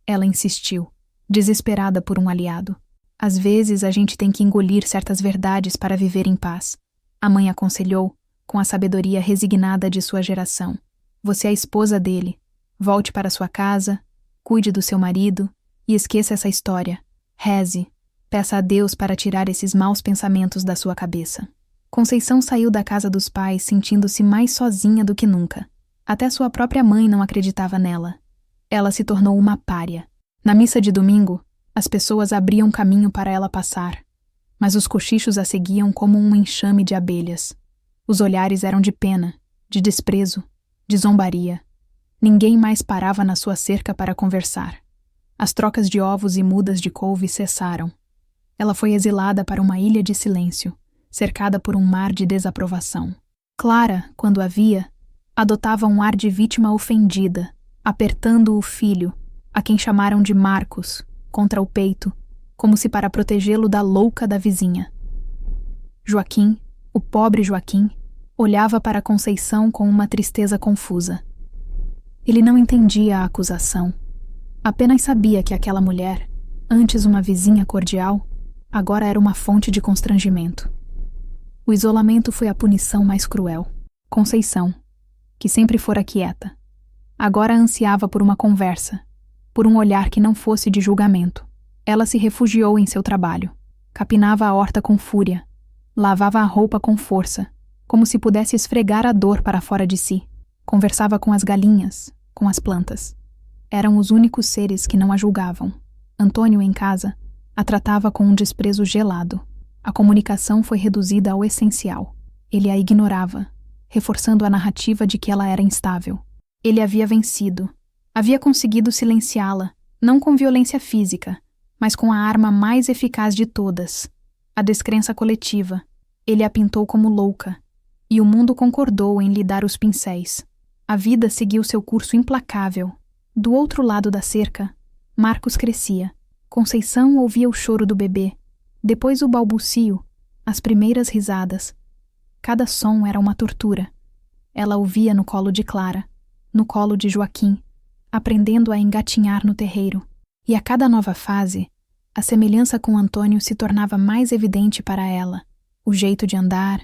Ela insistiu, desesperada por um aliado. Às vezes a gente tem que engolir certas verdades para viver em paz. A mãe aconselhou, com a sabedoria resignada de sua geração. Você é a esposa dele. Volte para sua casa, cuide do seu marido e esqueça essa história. Reze, peça a Deus para tirar esses maus pensamentos da sua cabeça. Conceição saiu da casa dos pais sentindo-se mais sozinha do que nunca. Até sua própria mãe não acreditava nela. Ela se tornou uma pária. Na missa de domingo, as pessoas abriam caminho para ela passar, mas os cochichos a seguiam como um enxame de abelhas. Os olhares eram de pena, de desprezo, de zombaria. Ninguém mais parava na sua cerca para conversar. As trocas de ovos e mudas de couve cessaram. Ela foi exilada para uma ilha de silêncio, cercada por um mar de desaprovação. Clara, quando a via, adotava um ar de vítima ofendida, apertando o filho, a quem chamaram de Marcos, contra o peito, como se para protegê-lo da louca da vizinha. Joaquim, o pobre Joaquim, olhava para Conceição com uma tristeza confusa. Ele não entendia a acusação. Apenas sabia que aquela mulher, antes uma vizinha cordial, agora era uma fonte de constrangimento. O isolamento foi a punição mais cruel. Conceição, que sempre fora quieta, agora ansiava por uma conversa, por um olhar que não fosse de julgamento. Ela se refugiou em seu trabalho. Capinava a horta com fúria. Lavava a roupa com força, como se pudesse esfregar a dor para fora de si. Conversava com as galinhas, com as plantas. Eram os únicos seres que não a julgavam. Antônio, em casa, a tratava com um desprezo gelado. A comunicação foi reduzida ao essencial. Ele a ignorava, reforçando a narrativa de que ela era instável. Ele havia vencido. Havia conseguido silenciá-la, não com violência física, mas com a arma mais eficaz de todas, a descrença coletiva. Ele a pintou como louca, e o mundo concordou em lhe dar os pincéis. A vida seguiu seu curso implacável. Do outro lado da cerca, Marcos crescia, Conceição ouvia o choro do bebê, depois o balbucio, as primeiras risadas. Cada som era uma tortura. Ela ouvia no colo de Clara, no colo de Joaquim, aprendendo a engatinhar no terreiro. E a cada nova fase, a semelhança com Antônio se tornava mais evidente para ela. O jeito de andar,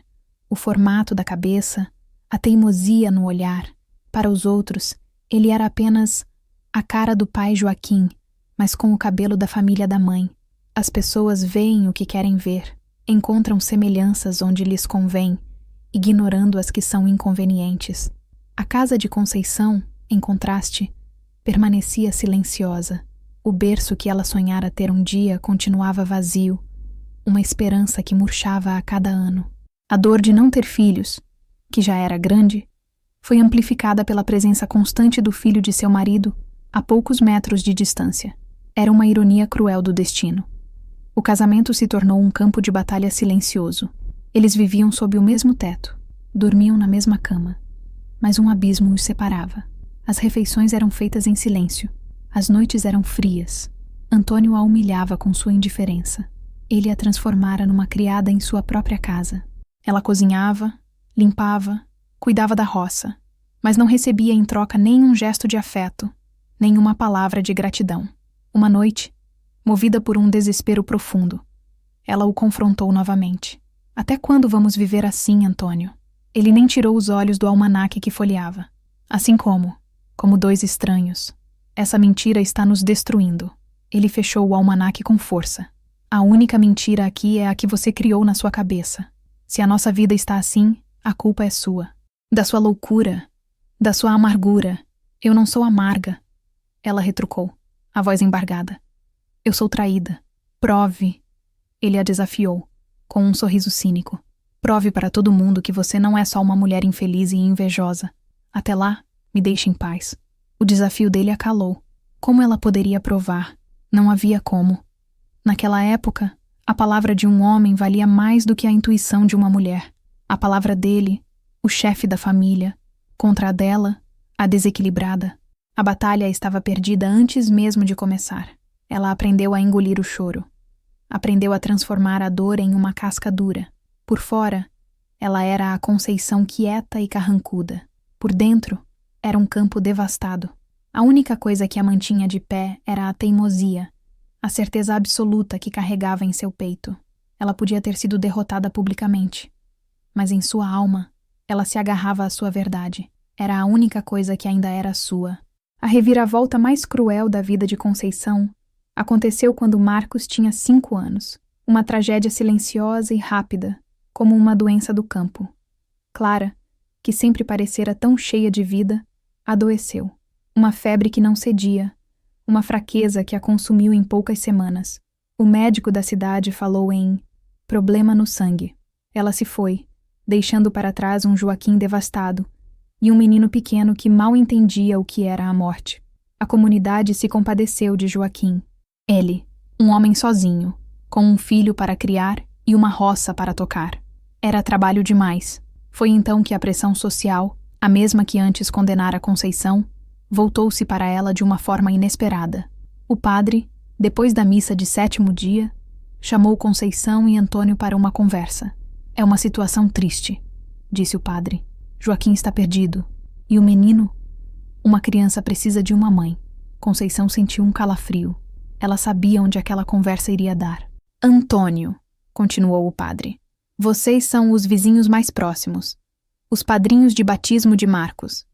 o formato da cabeça, a teimosia no olhar. Para os outros, ele era apenas a cara do pai Joaquim, mas com o cabelo da família da mãe. As pessoas veem o que querem ver, encontram semelhanças onde lhes convém, ignorando as que são inconvenientes. A casa de Conceição, em contraste, permanecia silenciosa. O berço que ela sonhara ter um dia continuava vazio, uma esperança que murchava a cada ano. A dor de não ter filhos, que já era grande, foi amplificada pela presença constante do filho de seu marido a poucos metros de distância. Era uma ironia cruel do destino. O casamento se tornou um campo de batalha silencioso. Eles viviam sob o mesmo teto, dormiam na mesma cama, mas um abismo os separava. As refeições eram feitas em silêncio. As noites eram frias. Antônio a humilhava com sua indiferença. Ele a transformara numa criada em sua própria casa. Ela cozinhava, limpava, cuidava da roça, mas não recebia em troca nenhum gesto de afeto, nenhuma palavra de gratidão. Uma noite, movida por um desespero profundo, ela o confrontou novamente. Até quando vamos viver assim, Antônio? Ele nem tirou os olhos do almanaque que folheava. Assim como dois estranhos. Essa mentira está nos destruindo. Ele fechou o almanaque com força. A única mentira aqui é a que você criou na sua cabeça. Se a nossa vida está assim, a culpa é sua. Da sua loucura, da sua amargura. Eu não sou amarga. Ela retrucou, a voz embargada. Eu sou traída. Prove. Ele a desafiou, com um sorriso cínico. Prove para todo mundo que você não é só uma mulher infeliz e invejosa. Até lá, me deixe em paz. O desafio dele a calou. Como ela poderia provar? Não havia como. Naquela época, a palavra de um homem valia mais do que a intuição de uma mulher. A palavra dele, o chefe da família, contra a dela, a desequilibrada. A batalha estava perdida antes mesmo de começar. Ela aprendeu a engolir o choro. Aprendeu a transformar a dor em uma casca dura. Por fora, ela era a Conceição quieta e carrancuda. Por dentro, era um campo devastado. A única coisa que a mantinha de pé era a teimosia, a certeza absoluta que carregava em seu peito. Ela podia ter sido derrotada publicamente, mas em sua alma, ela se agarrava à sua verdade. Era a única coisa que ainda era sua. A reviravolta mais cruel da vida de Conceição aconteceu quando Marcos tinha 5 anos. Uma tragédia silenciosa e rápida, como uma doença do campo. Clara, que sempre parecera tão cheia de vida, adoeceu. Uma febre que não cedia, uma fraqueza que a consumiu em poucas semanas. O médico da cidade falou em problema no sangue. Ela se foi, deixando para trás um Joaquim devastado e um menino pequeno que mal entendia o que era a morte. A comunidade se compadeceu de Joaquim. Ele, um homem sozinho, com um filho para criar e uma roça para tocar. Era trabalho demais. Foi então que a pressão social, a mesma que antes condenara Conceição, voltou-se para ela de uma forma inesperada. O padre, depois da missa de 7º dia, chamou Conceição e Antônio para uma conversa. É uma situação triste, disse o padre. Joaquim está perdido. E o menino? Uma criança precisa de uma mãe. Conceição sentiu um calafrio. Ela sabia onde aquela conversa iria dar. Antônio, continuou o padre. Vocês são os vizinhos mais próximos, os padrinhos de batismo de Marcos.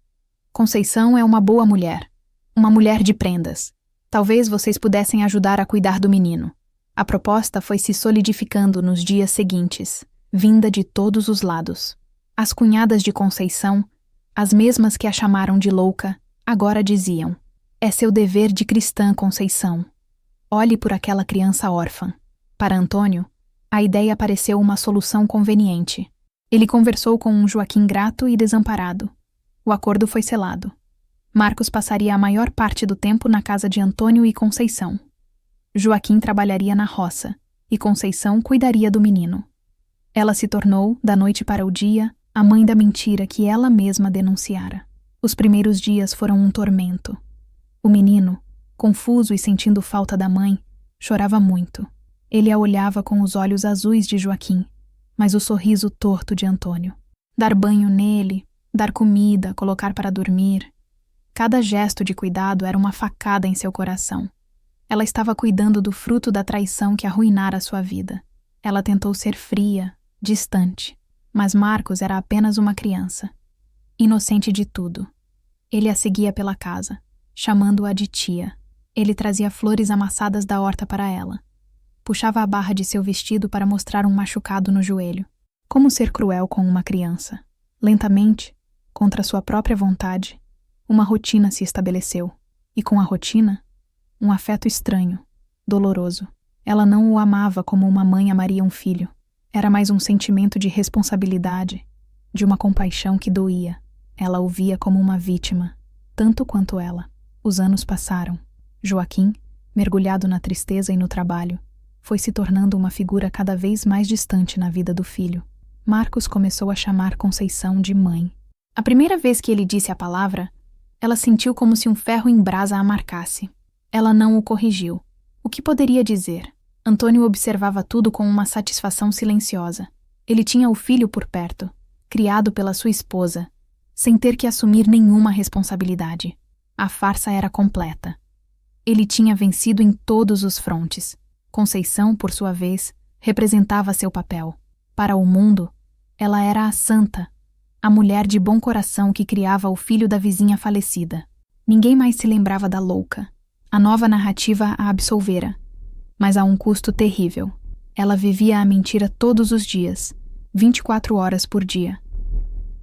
Conceição é uma boa mulher, uma mulher de prendas. Talvez vocês pudessem ajudar a cuidar do menino. A proposta foi se solidificando nos dias seguintes, vinda de todos os lados. As cunhadas de Conceição, as mesmas que a chamaram de louca, agora diziam: é seu dever de cristã, Conceição. Olhe por aquela criança órfã. Para Antônio, a ideia pareceu uma solução conveniente. Ele conversou com um Joaquim grato e desamparado. O acordo foi selado. Marcos passaria a maior parte do tempo na casa de Antônio e Conceição. Joaquim trabalharia na roça, e Conceição cuidaria do menino. Ela se tornou, da noite para o dia, a mãe da mentira que ela mesma denunciara. Os primeiros dias foram um tormento. O menino, confuso e sentindo falta da mãe, Chorava muito. Ele a olhava com os olhos azuis de Joaquim, mas o sorriso torto de Antônio. Dar banho nele, dar comida, colocar para dormir. Cada gesto de cuidado era uma facada em seu coração. Ela estava cuidando do fruto da traição que arruinara sua vida. Ela tentou ser fria, distante, mas Marcos era apenas uma criança, inocente de tudo. Ele a seguia pela casa, chamando-a de tia. Ele trazia flores amassadas da horta para ela. Puxava a barra de seu vestido para mostrar um machucado no joelho. Como ser cruel com uma criança? Lentamente, contra sua própria vontade, uma rotina se estabeleceu. E com a rotina, um afeto estranho, doloroso. Ela não o amava como uma mãe amaria um filho. Era mais um sentimento de responsabilidade, de uma compaixão que doía. Ela o via como uma vítima, tanto quanto ela. Os anos passaram. Joaquim, mergulhado na tristeza e no trabalho, foi se tornando uma figura cada vez mais distante na vida do filho. Marcos começou a chamar Conceição de mãe. A primeira vez que ele disse a palavra, ela sentiu como se um ferro em brasa a marcasse. Ela não o corrigiu. O que poderia dizer? Antônio observava tudo com uma satisfação silenciosa. Ele tinha o filho por perto, criado pela sua esposa, sem ter que assumir nenhuma responsabilidade. A farsa era completa. Ele tinha vencido em todos os frontes. Conceição, por sua vez, representava seu papel. Para o mundo, ela era a santa, a mulher de bom coração que criava o filho da vizinha falecida. Ninguém mais se lembrava da louca. A nova narrativa a absolvera, mas a um custo terrível. Ela vivia a mentira todos os dias, 24 horas por dia.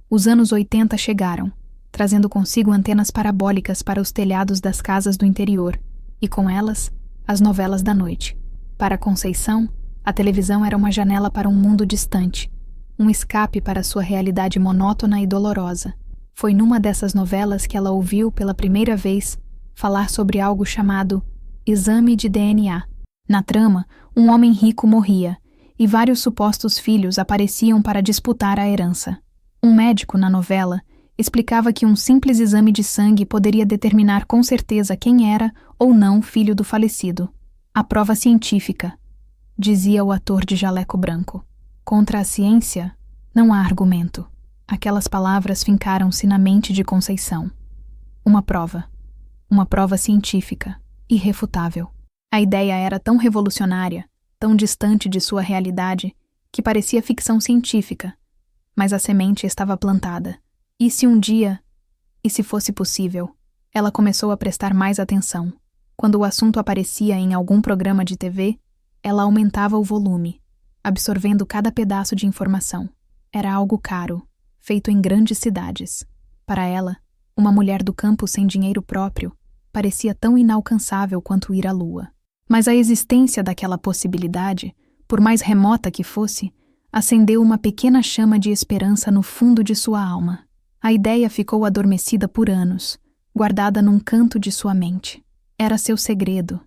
Os anos 80 chegaram, trazendo consigo antenas parabólicas para os telhados das casas do interior, e com elas, as novelas da noite. Para Conceição, a televisão era uma janela para um mundo distante, um escape para sua realidade monótona e dolorosa. Foi numa dessas novelas que ela ouviu pela primeira vez falar sobre algo chamado exame de DNA. Na trama, um homem rico morria, e vários supostos filhos apareciam para disputar a herança. Um médico, na novela, explicava que um simples exame de sangue poderia determinar com certeza quem era ou não filho do falecido. A prova científica, dizia o ator de jaleco branco. Contra a ciência, não há argumento. Aquelas palavras fincaram-se na mente de Conceição. Uma prova científica, irrefutável. A ideia era tão revolucionária, tão distante de sua realidade, que parecia ficção científica, mas a semente estava plantada. E se um dia, e se fosse possível, ela começou a prestar mais atenção. Quando o assunto aparecia em algum programa de TV, ela aumentava o volume, absorvendo cada pedaço de informação. Era algo caro, feito em grandes cidades. Para ela, uma mulher do campo sem dinheiro próprio, parecia tão inalcançável quanto ir à lua. Mas a existência daquela possibilidade, por mais remota que fosse, acendeu uma pequena chama de esperança no fundo de sua alma. A ideia ficou adormecida por anos, guardada num canto de sua mente. Era seu segredo,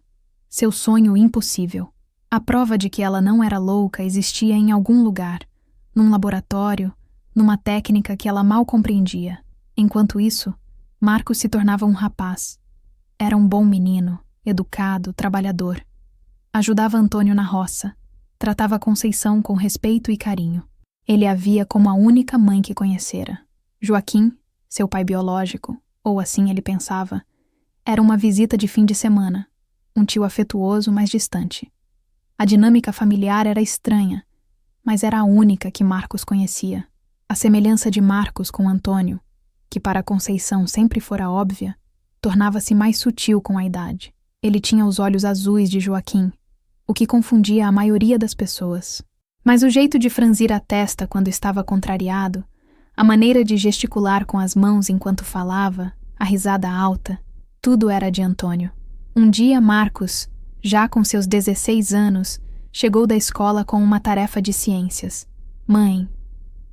seu sonho impossível. A prova de que ela não era louca existia em algum lugar, num laboratório, numa técnica que ela mal compreendia. Enquanto isso, Marcos se tornava um rapaz. Era um bom menino, educado, trabalhador. Ajudava Antônio na roça, tratava Conceição com respeito e carinho. Ele a via como a única mãe que conhecera. Joaquim, seu pai biológico, ou assim ele pensava, era uma visita de fim de semana, um tio afetuoso, mas distante. A dinâmica familiar era estranha, mas era a única que Marcos conhecia. A semelhança de Marcos com Antônio, que para Conceição sempre fora óbvia, tornava-se mais sutil com a idade. Ele tinha os olhos azuis de Joaquim, o que confundia a maioria das pessoas. Mas o jeito de franzir a testa quando estava contrariado, a maneira de gesticular com as mãos enquanto falava, a risada alta, tudo era de Antônio. Um dia Marcos, já com seus 16 anos, chegou da escola com uma tarefa de ciências. Mãe,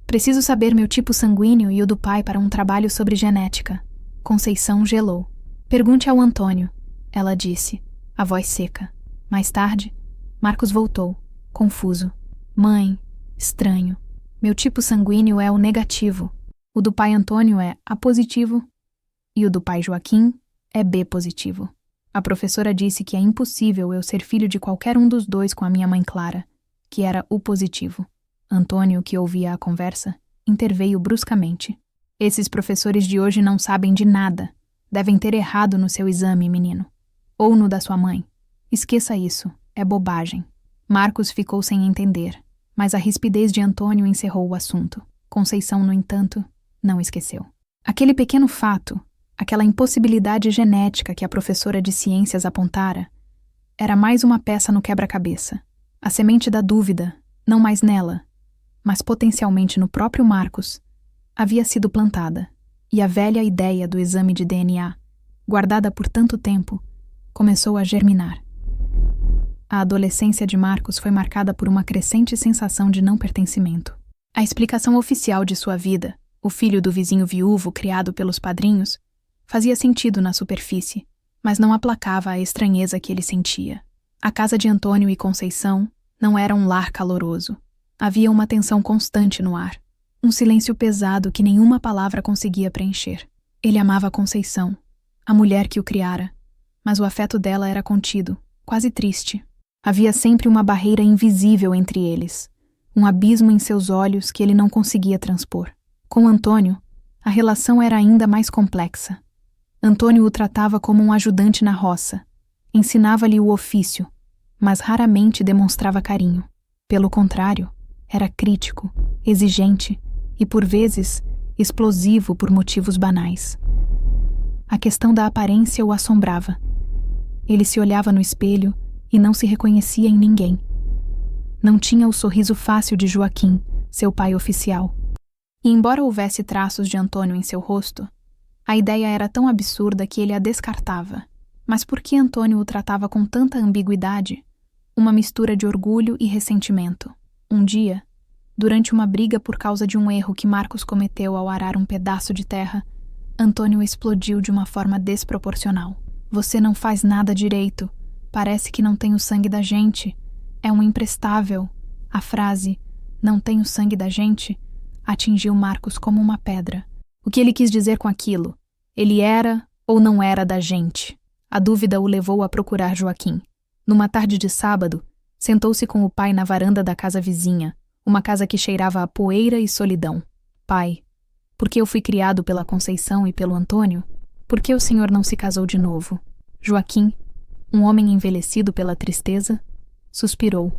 preciso saber meu tipo sanguíneo e o do pai para um trabalho sobre genética. Conceição gelou. Pergunte ao Antônio, ela disse, a voz seca. Mais tarde, Marcos voltou, confuso. Mãe, estranho. Meu tipo sanguíneo é o negativo. O do pai Antônio é A positivo e o do pai Joaquim é B positivo. A professora disse que é impossível eu ser filho de qualquer um dos dois com a minha mãe Clara, que era o positivo. Antônio, que ouvia a conversa, interveio bruscamente. Esses professores de hoje não sabem de nada. Devem ter errado no seu exame, menino. Ou no da sua mãe. Esqueça isso, é bobagem. Marcos ficou sem entender, mas a rispidez de Antônio encerrou o assunto. Conceição, no entanto, não esqueceu. Aquele pequeno fato, aquela impossibilidade genética que a professora de ciências apontara, era mais uma peça no quebra-cabeça. A semente da dúvida, não mais nela, mas potencialmente no próprio Marcos, havia sido plantada, e a velha ideia do exame de DNA, guardada por tanto tempo, começou a germinar. A adolescência de Marcos foi marcada por uma crescente sensação de não pertencimento. A explicação oficial de sua vida, o filho do vizinho viúvo criado pelos padrinhos, fazia sentido na superfície, mas não aplacava a estranheza que ele sentia. A casa de Antônio e Conceição não era um lar caloroso. Havia uma tensão constante no ar, um silêncio pesado que nenhuma palavra conseguia preencher. Ele amava Conceição, a mulher que o criara, mas o afeto dela era contido, quase triste. Havia sempre uma barreira invisível entre eles, um abismo em seus olhos que ele não conseguia transpor. Com Antônio, a relação era ainda mais complexa. Antônio o tratava como um ajudante na roça, ensinava-lhe o ofício, mas raramente demonstrava carinho. Pelo contrário, era crítico, exigente e, por vezes, explosivo por motivos banais. A questão da aparência o assombrava. Ele se olhava no espelho e não se reconhecia em ninguém. Não tinha o sorriso fácil de Joaquim, seu pai oficial. E embora houvesse traços de Antônio em seu rosto, a ideia era tão absurda que ele a descartava. Mas por que Antônio o tratava com tanta ambiguidade? Uma mistura de orgulho e ressentimento. Um dia, durante uma briga por causa de um erro que Marcos cometeu ao arar um pedaço de terra, Antônio explodiu de uma forma desproporcional. Você não faz nada direito. Parece que não tem o sangue da gente. É um imprestável. A frase, não tem o sangue da gente, atingiu Marcos como uma pedra. O que ele quis dizer com aquilo? Ele era ou não era da gente? A dúvida o levou a procurar Joaquim. Numa tarde de sábado, sentou-se com o pai na varanda da casa vizinha, uma casa que cheirava a poeira e solidão. Pai, porque eu fui criado pela Conceição e pelo Antônio, por que o senhor não se casou de novo? Joaquim, um homem envelhecido pela tristeza, suspirou.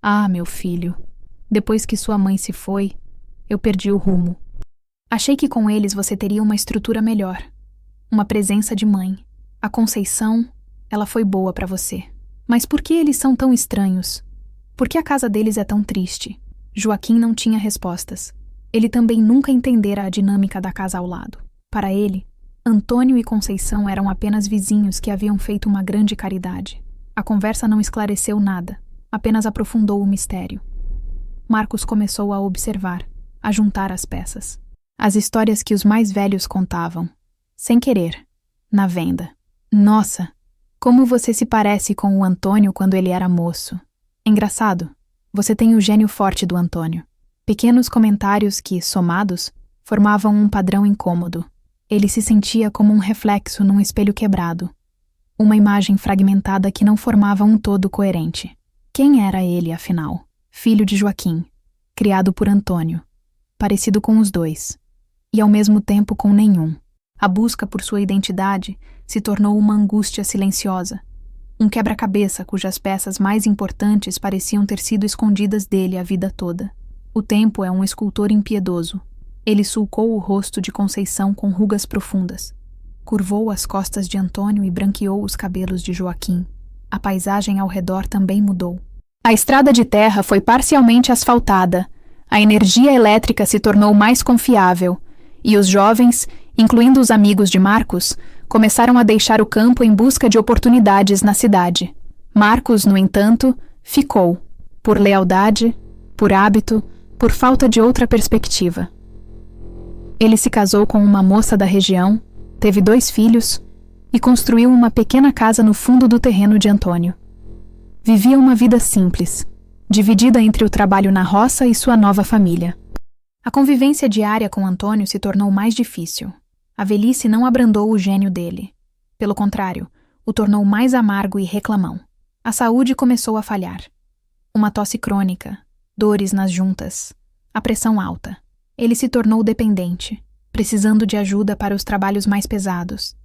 Ah, meu filho, depois que sua mãe se foi, eu perdi o rumo. Achei que com eles você teria uma estrutura melhor, uma presença de mãe. A Conceição, ela foi boa para você. Mas por que eles são tão estranhos? Por que a casa deles é tão triste? Joaquim não tinha respostas. Ele também nunca entendera a dinâmica da casa ao lado. Para ele, Antônio e Conceição eram apenas vizinhos que haviam feito uma grande caridade. A conversa não esclareceu nada, apenas aprofundou o mistério. Marcos começou a observar, a juntar as peças. As histórias que os mais velhos contavam, sem querer, na venda. Nossa, como você se parece com o Antônio quando ele era moço. Engraçado, você tem o gênio forte do Antônio. Pequenos comentários que, somados, formavam um padrão incômodo. Ele se sentia como um reflexo num espelho quebrado. Uma imagem fragmentada que não formava um todo coerente. Quem era ele, afinal? Filho de Joaquim, criado por Antônio, parecido com os dois, e ao mesmo tempo com nenhum. A busca por sua identidade se tornou uma angústia silenciosa, um quebra-cabeça cujas peças mais importantes pareciam ter sido escondidas dele a vida toda. O tempo é um escultor impiedoso. Ele sulcou o rosto de Conceição com rugas profundas, curvou as costas de Antônio e branqueou os cabelos de Joaquim. A paisagem ao redor também mudou. A estrada de terra foi parcialmente asfaltada, a energia elétrica se tornou mais confiável, e os jovens, incluindo os amigos de Marcos, começaram a deixar o campo em busca de oportunidades na cidade. Marcos, no entanto, ficou, por lealdade, por hábito, por falta de outra perspectiva. Ele se casou com uma moça da região, teve 2 filhos e construiu uma pequena casa no fundo do terreno de Antônio. Vivia uma vida simples, dividida entre o trabalho na roça e sua nova família. A convivência diária com Antônio se tornou mais difícil. A velhice não abrandou o gênio dele. Pelo contrário, o tornou mais amargo e reclamão. A saúde começou a falhar. Uma tosse crônica, dores nas juntas, a pressão alta. Ele se tornou dependente, precisando de ajuda para os trabalhos mais pesados,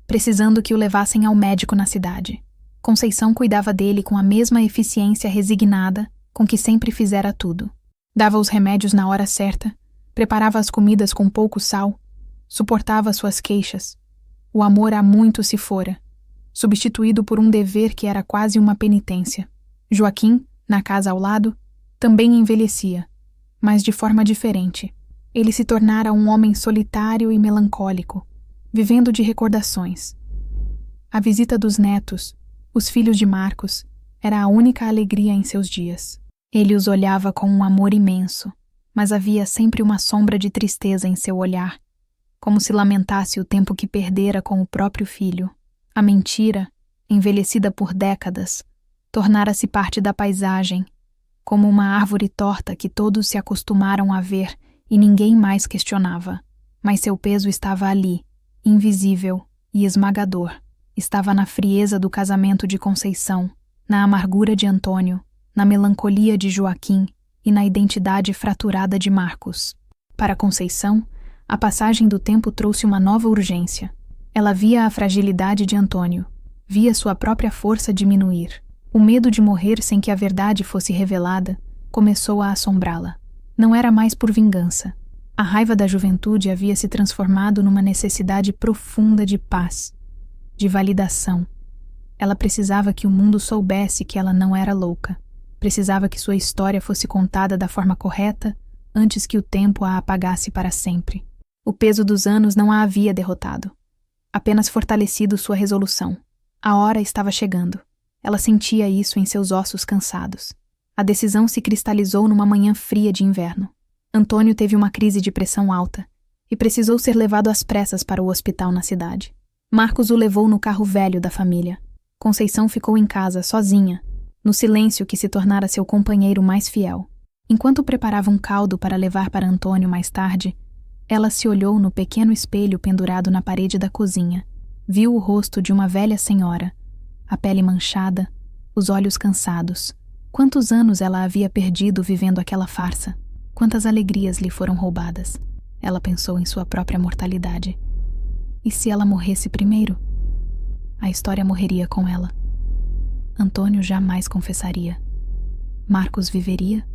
precisando que o levassem ao médico na cidade. Conceição cuidava dele com a mesma eficiência resignada com que sempre fizera tudo. Dava os remédios na hora certa, preparava as comidas com pouco sal, suportava suas queixas. O amor há muito se fora, substituído por um dever que era quase uma penitência. Joaquim, na casa ao lado, também envelhecia, mas de forma diferente. Ele se tornara um homem solitário e melancólico, vivendo de recordações. A visita dos netos, os filhos de Marcos, era a única alegria em seus dias. Ele os olhava com um amor imenso, mas havia sempre uma sombra de tristeza em seu olhar, como se lamentasse o tempo que perdera com o próprio filho. A mentira, envelhecida por décadas, tornara-se parte da paisagem, como uma árvore torta que todos se acostumaram a ver e ninguém mais questionava. Mas seu peso estava ali, invisível e esmagador. Estava na frieza do casamento de Conceição, na amargura de Antônio, na melancolia de Joaquim e na identidade fraturada de Marcos. Para Conceição, a passagem do tempo trouxe uma nova urgência. Ela via a fragilidade de Antônio, via sua própria força diminuir. O medo de morrer sem que a verdade fosse revelada começou a assombrá-la. Não era mais por vingança. A raiva da juventude havia se transformado numa necessidade profunda de paz, de validação. Ela precisava que o mundo soubesse que ela não era louca. Precisava que sua história fosse contada da forma correta antes que o tempo a apagasse para sempre. O peso dos anos não a havia derrotado, apenas fortalecido sua resolução. A hora estava chegando. Ela sentia isso em seus ossos cansados. A decisão se cristalizou numa manhã fria de inverno. Antônio teve uma crise de pressão alta e precisou ser levado às pressas para o hospital na cidade. Marcos o levou no carro velho da família. Conceição ficou em casa, sozinha, no silêncio que se tornara seu companheiro mais fiel. Enquanto preparava um caldo para levar para Antônio mais tarde, ela se olhou no pequeno espelho pendurado na parede da cozinha. Viu o rosto de uma velha senhora, a pele manchada, os olhos cansados. Quantos anos ela havia perdido vivendo aquela farsa? Quantas alegrias lhe foram roubadas? Ela pensou em sua própria mortalidade. E se ela morresse primeiro? A história morreria com ela. Antônio jamais confessaria. Marcos viveria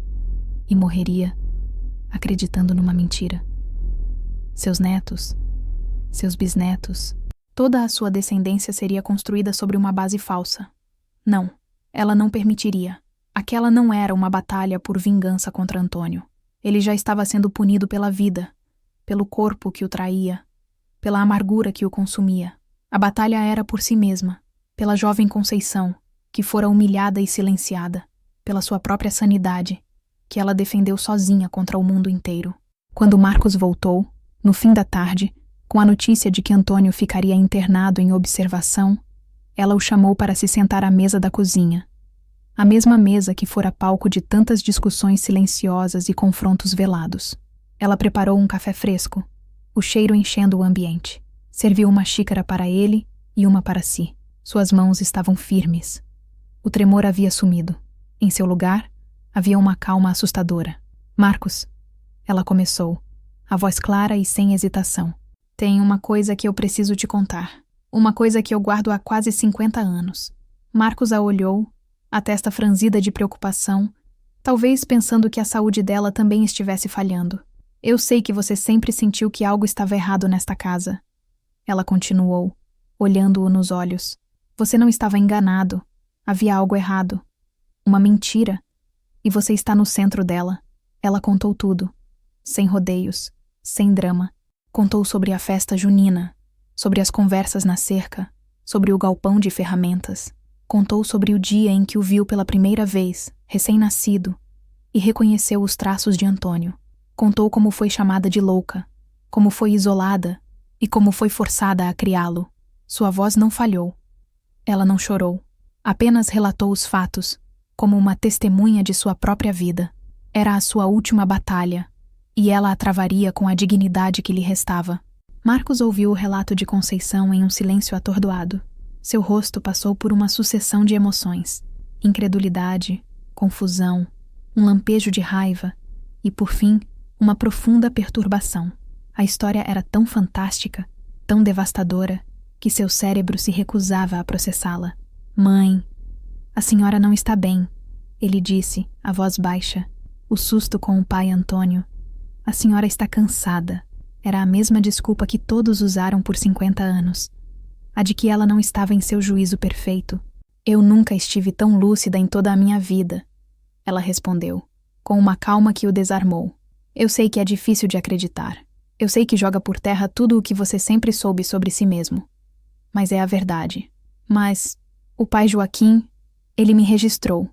e morreria, acreditando numa mentira. Seus netos, seus bisnetos, toda a sua descendência seria construída sobre uma base falsa. Não, ela não permitiria. Aquela não era uma batalha por vingança contra Antônio. Ele já estava sendo punido pela vida, pelo corpo que o traía, pela amargura que o consumia. A batalha era por si mesma, pela jovem Conceição, que fora humilhada e silenciada, pela sua própria sanidade, que ela defendeu sozinha contra o mundo inteiro. Quando Marcos voltou, no fim da tarde, com a notícia de que Antônio ficaria internado em observação, ela o chamou para se sentar à mesa da cozinha. A mesma mesa que fora palco de tantas discussões silenciosas e confrontos velados. Ela preparou um café fresco, o cheiro enchendo o ambiente. Serviu uma xícara para ele e uma para si. Suas mãos estavam firmes. O tremor havia sumido. Em seu lugar, havia uma calma assustadora. Marcos, ela começou, a voz clara e sem hesitação. Tem uma coisa que eu preciso te contar. Uma coisa que eu guardo há quase 50 anos. Marcos a olhou, a testa franzida de preocupação, talvez pensando que a saúde dela também estivesse falhando. Eu sei que você sempre sentiu que algo estava errado nesta casa. Ela continuou, olhando-o nos olhos. Você não estava enganado. Havia algo errado. Uma mentira. E você está no centro dela. Ela contou tudo. Sem rodeios, sem drama. Contou sobre a festa junina, sobre as conversas na cerca, sobre o galpão de ferramentas. Contou sobre o dia em que o viu pela primeira vez, recém-nascido, e reconheceu os traços de Antônio. Contou como foi chamada de louca, como foi isolada e como foi forçada a criá-lo. Sua voz não falhou. Ela não chorou. Apenas relatou os fatos, como uma testemunha de sua própria vida. Era a sua última batalha, e ela a travaria com a dignidade que lhe restava. Marcos ouviu o relato de Conceição em um silêncio atordoado. Seu rosto passou por uma sucessão de emoções: incredulidade, confusão, um lampejo de raiva e, por fim, uma profunda perturbação. A história era tão fantástica, tão devastadora, que seu cérebro se recusava a processá-la. Mãe, a senhora não está bem, ele disse, a voz baixa, o susto com o pai Antônio. A senhora está cansada. Era a mesma desculpa que todos usaram por 50 anos. A de que ela não estava em seu juízo perfeito. Eu nunca estive tão lúcida em toda a minha vida, ela respondeu, com uma calma que o desarmou. Eu sei que é difícil de acreditar. Eu sei que joga por terra tudo o que você sempre soube sobre si mesmo. Mas é a verdade. Mas o pai Joaquim, ele me registrou.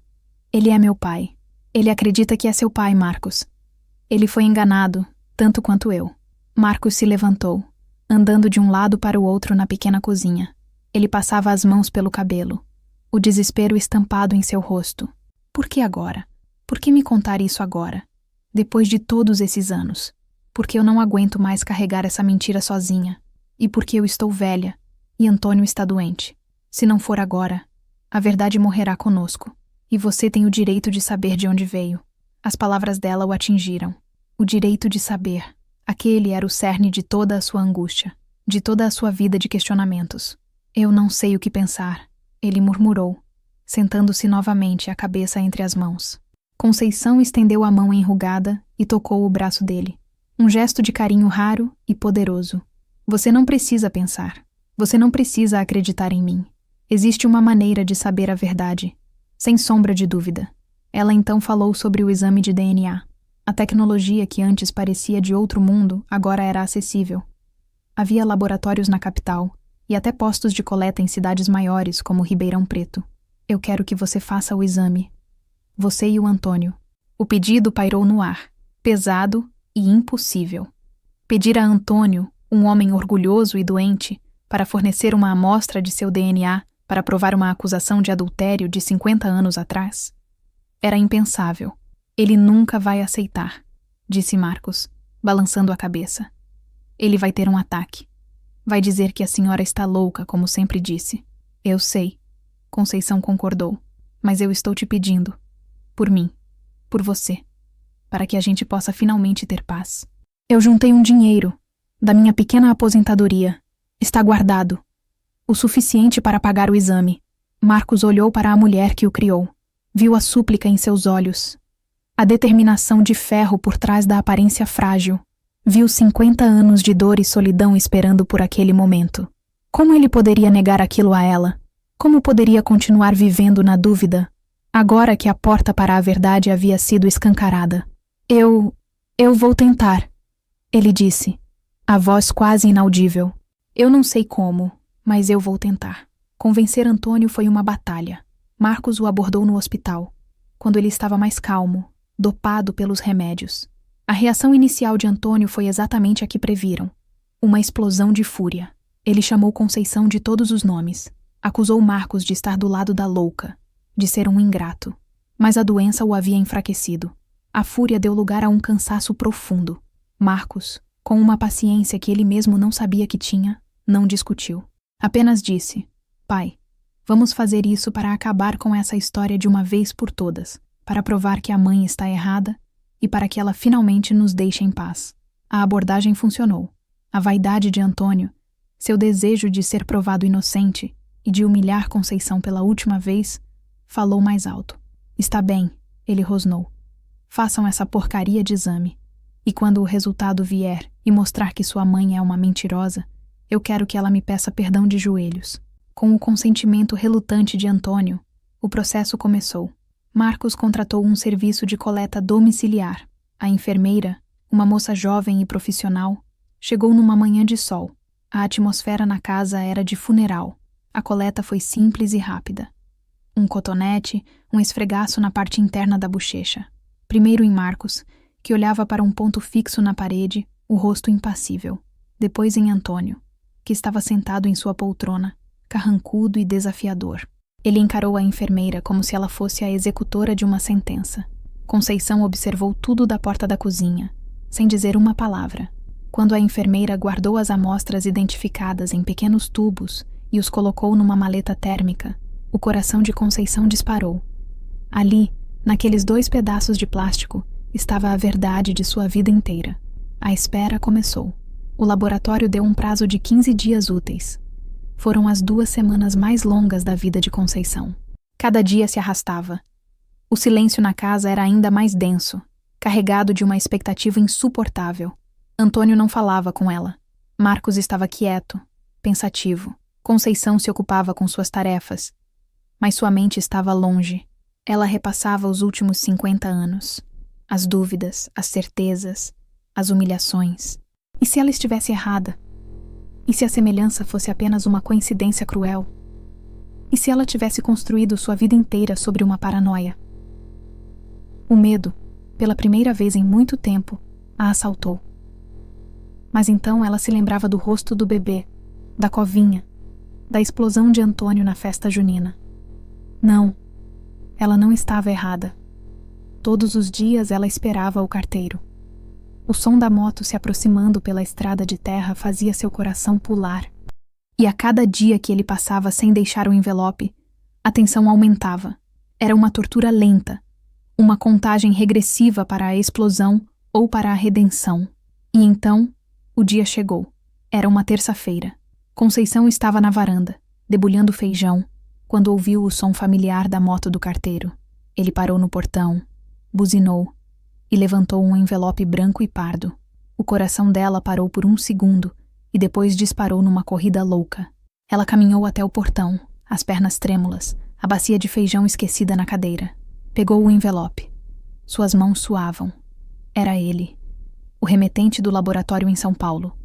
Ele é meu pai. Ele acredita que é seu pai, Marcos. Ele foi enganado, tanto quanto eu. Marcos se levantou, andando de um lado para o outro na pequena cozinha. Ele passava as mãos pelo cabelo, o desespero estampado em seu rosto. Por que agora? Por que me contar isso agora? Depois de todos esses anos? Porque eu não aguento mais carregar essa mentira sozinha. E porque eu estou velha, e Antônio está doente. Se não for agora, a verdade morrerá conosco. E você tem o direito de saber de onde veio. As palavras dela o atingiram. O direito de saber. Aquele era o cerne de toda a sua angústia, de toda a sua vida de questionamentos. Eu não sei o que pensar, ele murmurou, sentando-se novamente, a cabeça entre as mãos. Conceição estendeu a mão enrugada e tocou o braço dele. Um gesto de carinho raro e poderoso. Você não precisa pensar. Você não precisa acreditar em mim. Existe uma maneira de saber a verdade, sem sombra de dúvida. Ela então falou sobre o exame de DNA. A tecnologia que antes parecia de outro mundo agora era acessível. Havia laboratórios na capital e até postos de coleta em cidades maiores como Ribeirão Preto. Eu quero que você faça o exame. Você e o Antônio. O pedido pairou no ar, pesado e impossível. Pedir a Antônio, um homem orgulhoso e doente, para fornecer uma amostra de seu DNA para provar uma acusação de adultério de 50 anos atrás? Era impensável. Ele nunca vai aceitar, disse Marcos, balançando a cabeça. Ele vai ter um ataque. Vai dizer que a senhora está louca, como sempre disse. Eu sei. Conceição concordou. Mas eu estou te pedindo. Por mim. Por você. Para que a gente possa finalmente ter paz. Eu juntei um dinheiro, da minha pequena aposentadoria. Está guardado. O suficiente para pagar o exame. Marcos olhou para a mulher que o criou. Viu a súplica em seus olhos. A determinação de ferro por trás da aparência frágil. Viu 50 anos de dor e solidão esperando por aquele momento. Como ele poderia negar aquilo a ela? Como poderia continuar vivendo na dúvida, agora que a porta para a verdade havia sido escancarada? Eu vou tentar, ele disse, a voz quase inaudível. Eu não sei como, mas eu vou tentar. Convencer Antônio foi uma batalha. Marcos o abordou no hospital, quando ele estava mais calmo, dopado pelos remédios. A reação inicial de Antônio foi exatamente a que previram. Uma explosão de fúria. Ele chamou Conceição de todos os nomes. Acusou Marcos de estar do lado da louca, de ser um ingrato. Mas a doença o havia enfraquecido. A fúria deu lugar a um cansaço profundo. Marcos, com uma paciência que ele mesmo não sabia que tinha, não discutiu. Apenas disse: Pai, vamos fazer isso para acabar com essa história de uma vez por todas. Para provar que a mãe está errada e para que ela finalmente nos deixe em paz. A abordagem funcionou. A vaidade de Antônio, seu desejo de ser provado inocente e de humilhar Conceição pela última vez, falou mais alto. Está bem, ele rosnou. Façam essa porcaria de exame. E quando o resultado vier e mostrar que sua mãe é uma mentirosa, eu quero que ela me peça perdão de joelhos. Com o consentimento relutante de Antônio, o processo começou. Marcos contratou um serviço de coleta domiciliar. A enfermeira, uma moça jovem e profissional, chegou numa manhã de sol. A atmosfera na casa era de funeral. A coleta foi simples e rápida. Um cotonete, um esfregaço na parte interna da bochecha. Primeiro em Marcos, que olhava para um ponto fixo na parede, o rosto impassível. Depois em Antônio, que estava sentado em sua poltrona, carrancudo e desafiador. Ele encarou a enfermeira como se ela fosse a executora de uma sentença. Conceição observou tudo da porta da cozinha, sem dizer uma palavra. Quando a enfermeira guardou as amostras identificadas em pequenos tubos e os colocou numa maleta térmica, o coração de Conceição disparou. Ali, naqueles 2 pedaços de plástico, estava a verdade de sua vida inteira. A espera começou. O laboratório deu um prazo de 15 dias úteis. Foram as 2 semanas mais longas da vida de Conceição. Cada dia se arrastava. O silêncio na casa era ainda mais denso, carregado de uma expectativa insuportável. Antônio não falava com ela. Marcos estava quieto, pensativo. Conceição se ocupava com suas tarefas, mas sua mente estava longe. Ela repassava os últimos 50 anos. As dúvidas, as certezas, as humilhações. E se ela estivesse errada? E se a semelhança fosse apenas uma coincidência cruel? E se ela tivesse construído sua vida inteira sobre uma paranoia? O medo, pela primeira vez em muito tempo, a assaltou. Mas então ela se lembrava do rosto do bebê, da covinha, da explosão de Antônio na festa junina. Não, ela não estava errada. Todos os dias ela esperava o carteiro. O som da moto se aproximando pela estrada de terra fazia seu coração pular. E a cada dia que ele passava sem deixar o envelope, a tensão aumentava. Era uma tortura lenta, uma contagem regressiva para a explosão ou para a redenção. E então, o dia chegou. Era uma terça-feira. Conceição estava na varanda, debulhando feijão, quando ouviu o som familiar da moto do carteiro. Ele parou no portão, buzinou e levantou um envelope branco e pardo. O coração dela parou por 1 segundo e depois disparou numa corrida louca. Ela caminhou até o portão, as pernas trêmulas, a bacia de feijão esquecida na cadeira. Pegou o envelope. Suas mãos suavam. Era ele, o remetente do laboratório em São Paulo.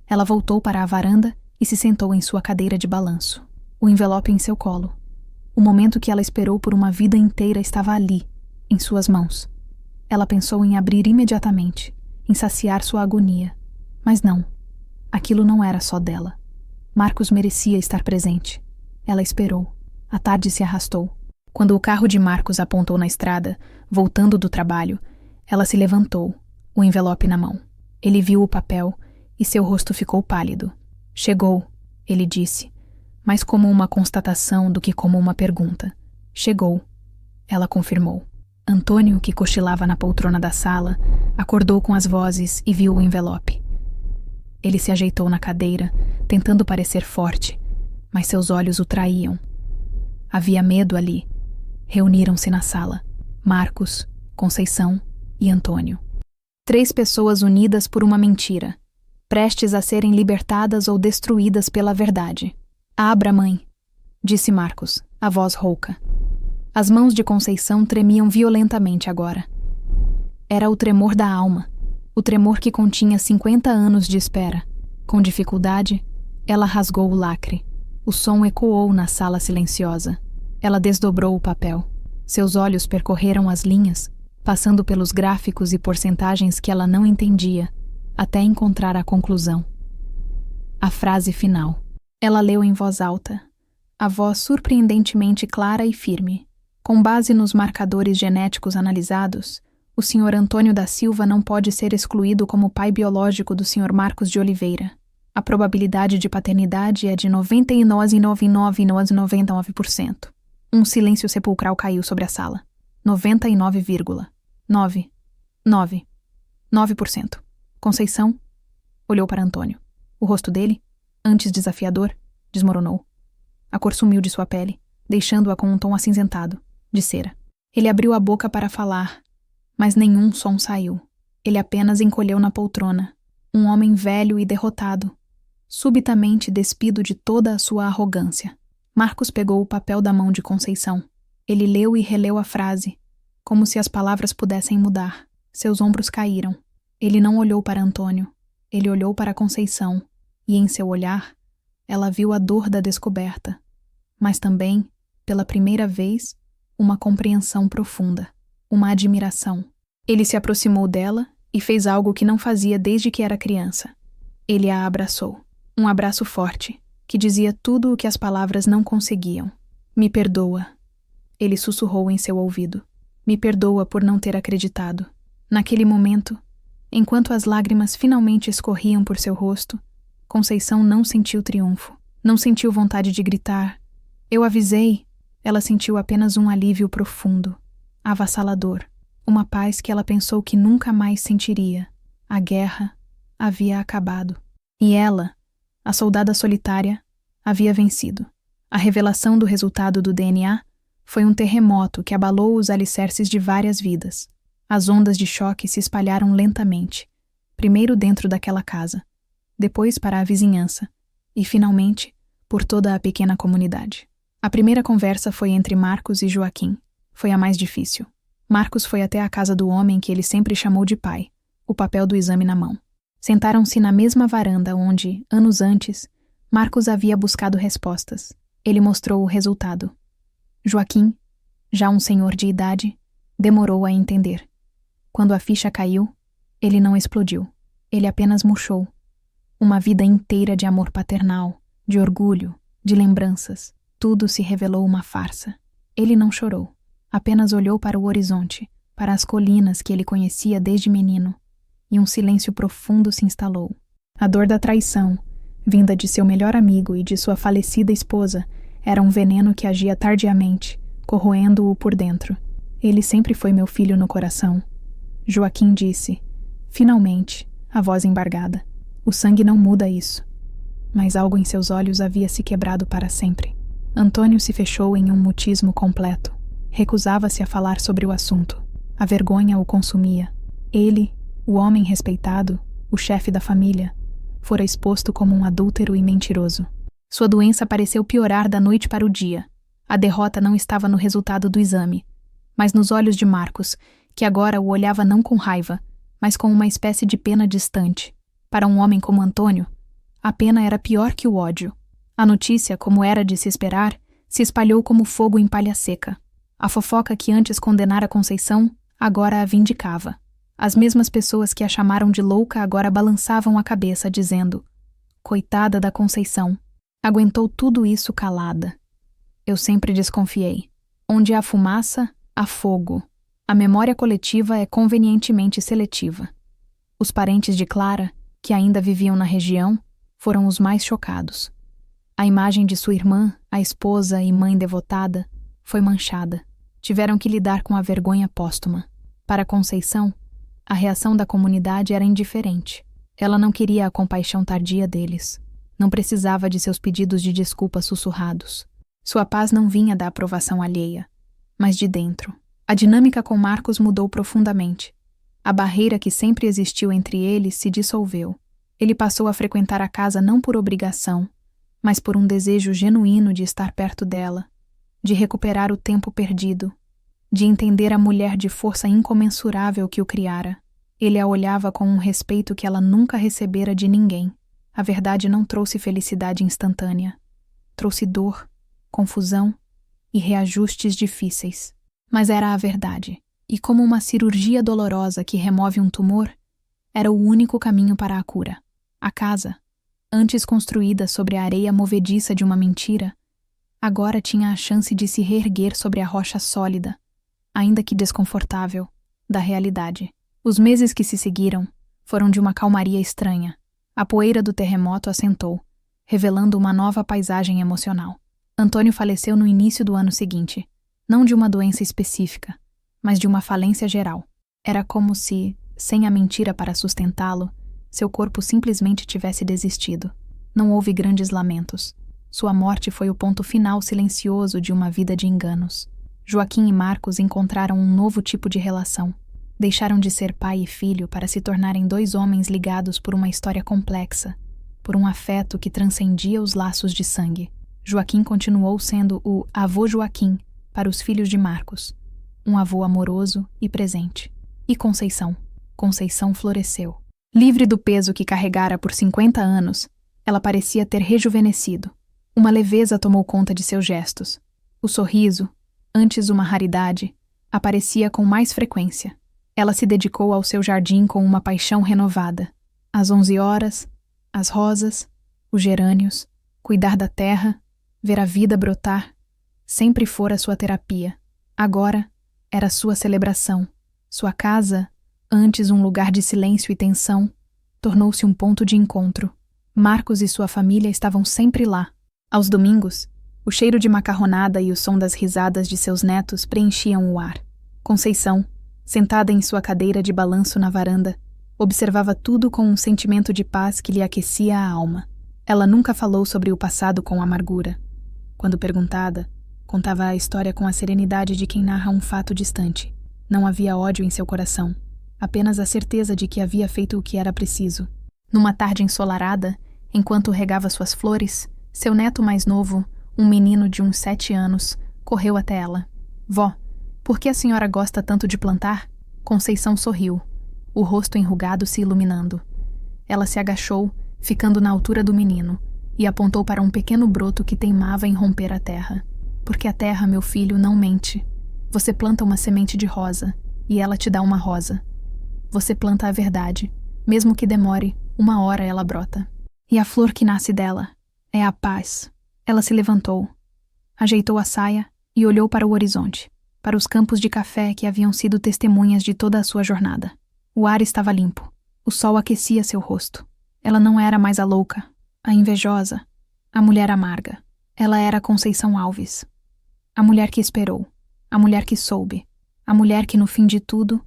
Ela voltou para a varanda e se sentou em sua cadeira de balanço, o envelope em seu colo. O momento que ela esperou por uma vida inteira estava ali, em suas mãos. Ela pensou em abrir imediatamente, em saciar sua agonia. Mas não. Aquilo não era só dela. Marcos merecia estar presente. Ela esperou. A tarde se arrastou. Quando o carro de Marcos apontou na estrada, voltando do trabalho, ela se levantou, o envelope na mão. Ele viu o papel e seu rosto ficou pálido. Chegou, ele disse, mais como uma constatação do que como uma pergunta. Chegou. Ela confirmou. Antônio, que cochilava na poltrona da sala, acordou com as vozes e viu o envelope. Ele se ajeitou na cadeira, tentando parecer forte, mas seus olhos o traíam. Havia medo ali. Reuniram-se na sala. Marcos, Conceição e Antônio. 3 pessoas unidas por uma mentira, prestes a serem libertadas ou destruídas pela verdade. Abra, mãe, disse Marcos, a voz rouca. As mãos de Conceição tremiam violentamente agora. Era o tremor da alma, o tremor que continha 50 anos de espera. Com dificuldade, ela rasgou o lacre. O som ecoou na sala silenciosa. Ela desdobrou o papel. Seus olhos percorreram as linhas, passando pelos gráficos e porcentagens que ela não entendia, até encontrar a conclusão. A frase final. Ela leu em voz alta, a voz surpreendentemente clara e firme. Com base nos marcadores genéticos analisados, o Sr. Antônio da Silva não pode ser excluído como pai biológico do Sr. Marcos de Oliveira. A probabilidade de paternidade é de 99,9999%. Um silêncio sepulcral caiu sobre a sala. 99,999%. Conceição olhou para Antônio. O rosto dele, antes desafiador, desmoronou. A cor sumiu de sua pele, deixando-a com um tom acinzentado, de cera. Ele abriu a boca para falar, mas nenhum som saiu. Ele apenas encolheu na poltrona, um homem velho e derrotado, subitamente despido de toda a sua arrogância. Marcos pegou o papel da mão de Conceição. Ele leu e releu a frase, como se as palavras pudessem mudar. Seus ombros caíram. Ele não olhou para Antônio. Ele olhou para Conceição, e em seu olhar, ela viu a dor da descoberta, mas também, pela primeira vez, uma compreensão profunda, uma admiração. Ele se aproximou dela e fez algo que não fazia desde que era criança. Ele a abraçou. Um abraço forte, que dizia tudo o que as palavras não conseguiam. Me perdoa. Ele sussurrou em seu ouvido. Me perdoa por não ter acreditado. Naquele momento, enquanto as lágrimas finalmente escorriam por seu rosto, Conceição não sentiu triunfo. Não sentiu vontade de gritar. Eu avisei. Ela sentiu apenas um alívio profundo, avassalador, uma paz que ela pensou que nunca mais sentiria. A guerra havia acabado. E ela, a soldada solitária, havia vencido. A revelação do resultado do DNA foi um terremoto que abalou os alicerces de várias vidas. As ondas de choque se espalharam lentamente, primeiro dentro daquela casa, depois para a vizinhança e, finalmente, por toda a pequena comunidade. A primeira conversa foi entre Marcos e Joaquim. Foi a mais difícil. Marcos foi até a casa do homem que ele sempre chamou de pai, o papel do exame na mão. Sentaram-se na mesma varanda onde, anos antes, Marcos havia buscado respostas. Ele mostrou o resultado. Joaquim, já um senhor de idade, demorou a entender. Quando a ficha caiu, ele não explodiu. Ele apenas murchou. Uma vida inteira de amor paternal, de orgulho, de lembranças. Tudo se revelou uma farsa. Ele não chorou. Apenas olhou para o horizonte, para as colinas que ele conhecia desde menino. E um silêncio profundo se instalou. A dor da traição, vinda de seu melhor amigo e de sua falecida esposa, era um veneno que agia tardiamente, corroendo-o por dentro. Ele sempre foi meu filho no coração. Joaquim disse, finalmente, a voz embargada. O sangue não muda isso. Mas algo em seus olhos havia se quebrado para sempre. Antônio se fechou em um mutismo completo. Recusava-se a falar sobre o assunto. A vergonha o consumia. Ele, o homem respeitado, o chefe da família, fora exposto como um adúltero e mentiroso. Sua doença pareceu piorar da noite para o dia. A derrota não estava no resultado do exame, mas nos olhos de Marcos, que agora o olhava não com raiva, mas com uma espécie de pena distante. Para um homem como Antônio, a pena era pior que o ódio. A notícia, como era de se esperar, se espalhou como fogo em palha seca. A fofoca que antes condenara Conceição, agora a vindicava. As mesmas pessoas que a chamaram de louca agora balançavam a cabeça, dizendo: coitada da Conceição. Aguentou tudo isso calada. Eu sempre desconfiei. Onde há fumaça, há fogo. A memória coletiva é convenientemente seletiva. Os parentes de Clara, que ainda viviam na região, foram os mais chocados. A imagem de sua irmã, a esposa e mãe devotada, foi manchada. Tiveram que lidar com a vergonha póstuma. Para Conceição, a reação da comunidade era indiferente. Ela não queria a compaixão tardia deles. Não precisava de seus pedidos de desculpa sussurrados. Sua paz não vinha da aprovação alheia, mas de dentro. A dinâmica com Marcos mudou profundamente. A barreira que sempre existiu entre eles se dissolveu. Ele passou a frequentar a casa não por obrigação, mas por um desejo genuíno de estar perto dela, de recuperar o tempo perdido, de entender a mulher de força incomensurável que o criara. Ele a olhava com um respeito que ela nunca recebera de ninguém. A verdade não trouxe felicidade instantânea. Trouxe dor, confusão e reajustes difíceis. Mas era a verdade, e como uma cirurgia dolorosa que remove um tumor, era o único caminho para a cura. A casa, antes construída sobre a areia movediça de uma mentira, agora tinha a chance de se reerguer sobre a rocha sólida, ainda que desconfortável, da realidade. Os meses que se seguiram foram de uma calmaria estranha. A poeira do terremoto assentou, revelando uma nova paisagem emocional. Antônio faleceu no início do ano seguinte, não de uma doença específica, mas de uma falência geral. Era como se, sem a mentira para sustentá-lo, seu corpo simplesmente tivesse desistido. Não houve grandes lamentos. Sua morte foi o ponto final silencioso de uma vida de enganos. Joaquim e Marcos encontraram um novo tipo de relação. Deixaram de ser pai e filho para se tornarem dois homens ligados por uma história complexa, por um afeto que transcendia os laços de sangue. Joaquim continuou sendo o avô Joaquim para os filhos de Marcos, um avô amoroso e presente. E Conceição? Conceição floresceu. Livre do peso que carregara por 50 anos, ela parecia ter rejuvenescido. Uma leveza tomou conta de seus gestos. O sorriso, antes uma raridade, aparecia com mais frequência. Ela se dedicou ao seu jardim com uma paixão renovada. Às 11 horas, as rosas, os gerânios, cuidar da terra, ver a vida brotar, sempre fora sua terapia. Agora era sua celebração. Sua casa, antes um lugar de silêncio e tensão, tornou-se um ponto de encontro. Marcos e sua família estavam sempre lá, Aos domingos, o cheiro de macarronada e o som das risadas de seus netos preenchiam o ar. Conceição, sentada em sua cadeira de balanço na varanda, observava tudo com um sentimento de paz que lhe aquecia a alma. Ela nunca falou sobre o passado com amargura. Quando perguntada, contava a história com a serenidade de quem narra um fato distante. Não havia ódio em seu coração, apenas a certeza de que havia feito o que era preciso. Numa tarde ensolarada, enquanto regava suas flores, seu neto mais novo, um menino de uns 7 anos, correu até ela. Vó, por que a senhora gosta tanto de plantar? Conceição sorriu, o rosto enrugado se iluminando. Ela se agachou, ficando na altura do menino, e apontou para um pequeno broto que teimava em romper a terra. Porque a terra, meu filho, não mente. Você planta uma semente de rosa, e ela te dá uma rosa. Você planta a verdade. Mesmo que demore, uma hora ela brota. E a flor que nasce dela é a paz. Ela se levantou, ajeitou a saia e olhou para o horizonte, para os campos de café que haviam sido testemunhas de toda a sua jornada. O ar estava limpo. O sol aquecia seu rosto. Ela não era mais a louca, a invejosa, a mulher amarga. Ela era Conceição Alves. A mulher que esperou, a mulher que soube, a mulher que, no fim de tudo,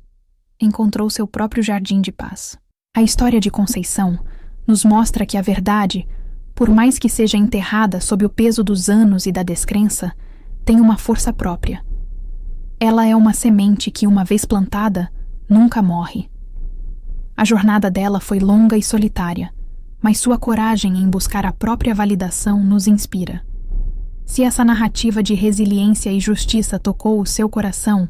encontrou seu próprio jardim de paz. A história de Conceição nos mostra que a verdade, por mais que seja enterrada sob o peso dos anos e da descrença, tem uma força própria. Ela é uma semente que, uma vez plantada, nunca morre. A jornada dela foi longa e solitária, mas sua coragem em buscar a própria validação nos inspira. Se essa narrativa de resiliência e justiça tocou o seu coração,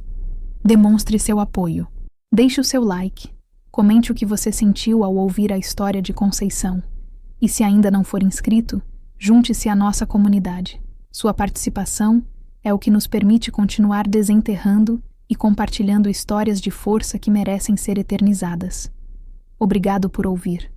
demonstre seu apoio. Deixe o seu like, comente o que você sentiu ao ouvir a história de Conceição. E se ainda não for inscrito, junte-se à nossa comunidade. Sua participação é o que nos permite continuar desenterrando e compartilhando histórias de força que merecem ser eternizadas. Obrigado por ouvir.